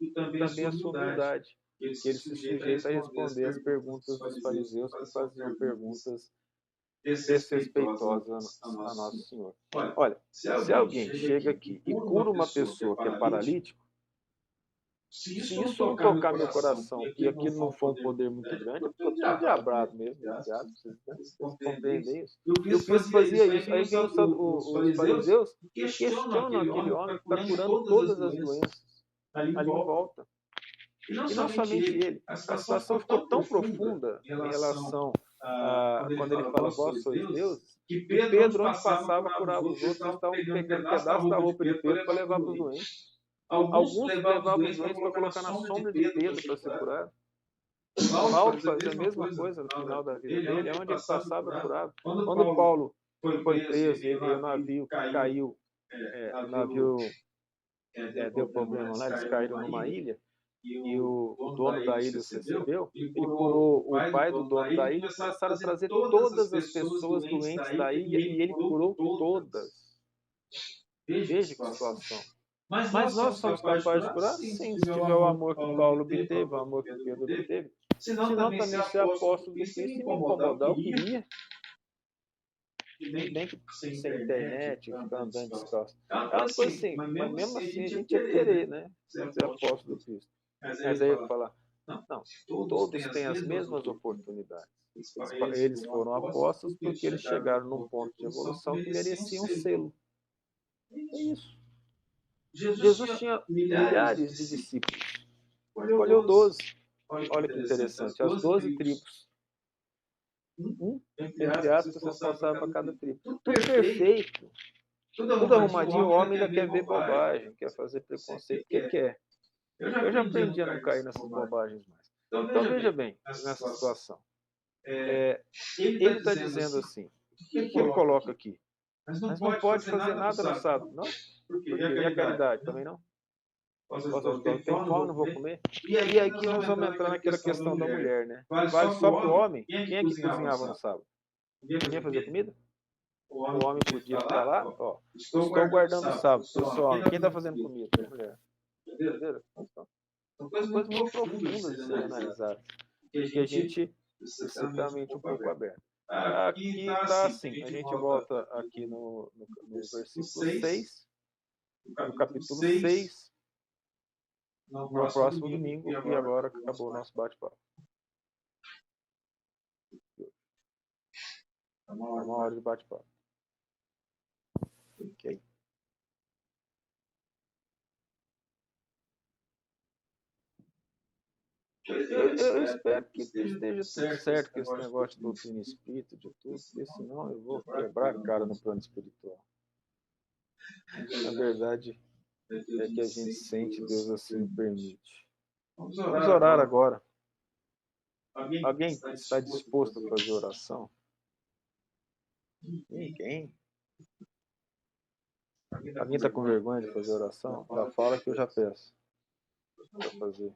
e também a sua humildade, que ele se sujeita a responder as perguntas dos fariseus que faziam perguntas desrespeitosas a Nosso Senhor. Olha, se alguém chega aqui e cura uma pessoa que é paralítico, se isso não tocar meu coração e aquilo não for um poder muito grande, eu estou diabrado mesmo. Vocês compreendem isso? E o Cristo fazia isso. Aí vem os fariseus e questionam aquele homem que está curando todas as doenças ali em volta. E não somente ele. A situação ficou tão profunda em relação a quando ele fala: vós sois deuses, que Pedro, onde passava, curava os outros, estavam pegando pedaço da roupa de Pedro para levar para os doentes. Alguns levavam os doentes para colocar na sombra de Pedro para ser curado. Paulo fazia a mesma coisa no final da vida dele, onde ele passava curado. Quando Paulo foi preso, ele e o navio caiu, o navio deu problema lá, eles caíram numa ilha, e o dono da ilha os recebeu, ele curou o pai do dono da ilha, começaram a trazer todas as pessoas doentes da ilha, e ele curou todas. Veja que situação. Mas nós somos capazes de curar? Sim, se tiver o amor que Paulo obteve, o amor que Pedro obteve. Senão também ser apóstolo do Cristo e me incomodar, eu queria. Nem que sem internet, ficar andando descalço. É uma coisa assim, mas mesmo assim a gente ia querer, né? Ser apóstolo do Cristo. Mas aí eu falar: não, todos têm as mesmas oportunidades. Eles foram apóstolos porque eles chegaram num ponto de evolução que mereciam um selo. É isso. Jesus tinha milhares de discípulos. Escolheu 12. Olha que interessante. As 12 tribos. Entre aspas, responsável para cada tribo. Tudo perfeito. Tudo arrumadinho. O homem ainda quer ver bobagem, quer fazer preconceito. O que quer? Eu já aprendi a não cair nessas bobagens mais. Então veja bem, nessa situação. Ele está dizendo assim: o que ele coloca aqui? Mas não pode fazer nada no sábado, não? Porque e a caridade também não? Posso ajudar? Eu tenho fome, não vou comer? E aqui nós vamos entrar naquela questão da mulher, né? Vale só para o homem? Quem é que cozinhava no sábado? Ninguém fazia comida? O homem podia ficar lá, ó, estou guardando o sábado, pessoal, quem está fazendo comida? A mulher. Entenderam? São coisas muito profundas de serem analisadas, que a gente precisa ter a mente um pouco aberta. Aqui está assim, a gente volta aqui no versículo 6, no capítulo 6, no próximo domingo, e agora acabou o nosso bate-papo. É uma hora de bate-papo. Ok. Eu espero que esteja tudo certo com esse negócio de doutrina espírita, de tudo, porque senão eu vou quebrar a cara no plano espiritual. Na verdade, é que a gente sente, Deus assim permite. Vamos orar agora. Alguém está disposto a fazer oração? Ninguém. Alguém está com vergonha de fazer oração? Já fala que eu já peço para fazer.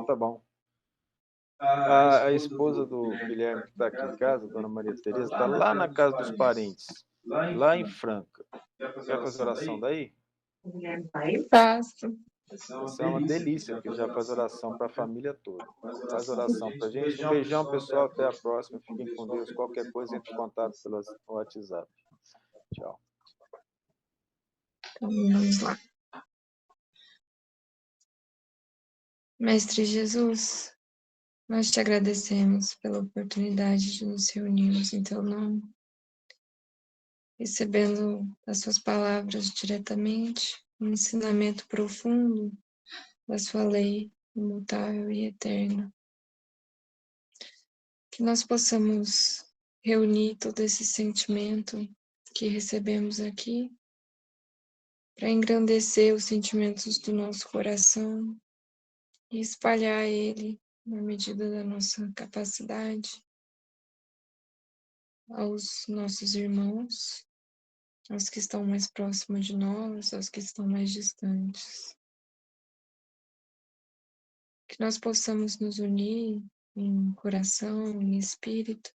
Tá bom. A esposa do Guilherme, que está aqui em casa, Dona Maria Tereza, está lá na casa dos parentes, lá em Franca. Quer fazer oração daí? Faço. Essa é uma delícia, porque já faz oração para a família toda. Faz oração para a gente. Um beijão, pessoal. Até a próxima. Fiquem com Deus. Qualquer coisa, entre em contato pelo WhatsApp. Tchau. Então, vamos lá. Mestre Jesus, nós te agradecemos pela oportunidade de nos reunirmos em teu nome, recebendo as suas palavras diretamente um ensinamento profundo da sua lei imutável e eterna. Que nós possamos reunir todo esse sentimento que recebemos aqui para engrandecer os sentimentos do nosso coração e espalhar ele na medida da nossa capacidade aos nossos irmãos, aos que estão mais próximos de nós, aos que estão mais distantes. Que nós possamos nos unir em coração, em espírito,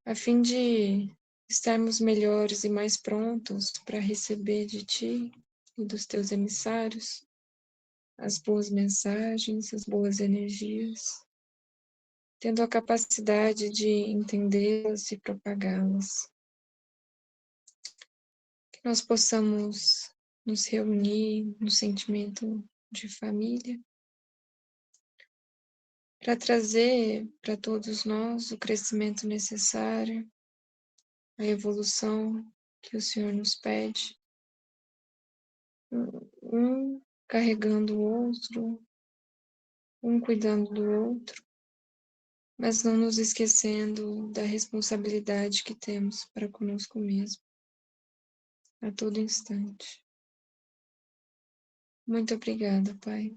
a fim de estarmos melhores e mais prontos para receber de Ti e dos Teus emissários as boas mensagens, as boas energias, tendo a capacidade de entendê-las e propagá-las. Que nós possamos nos reunir no sentimento de família, para trazer para todos nós o crescimento necessário, a evolução que o Senhor nos pede, um carregando o outro, um cuidando do outro, mas não nos esquecendo da responsabilidade que temos para conosco mesmo, a todo instante. Muito obrigada, Pai.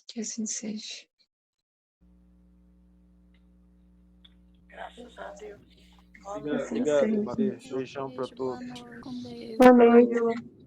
Que assim seja. Graças a Deus. Obrigado, Maria. Beijão para todos. Com Deus. Boa noite.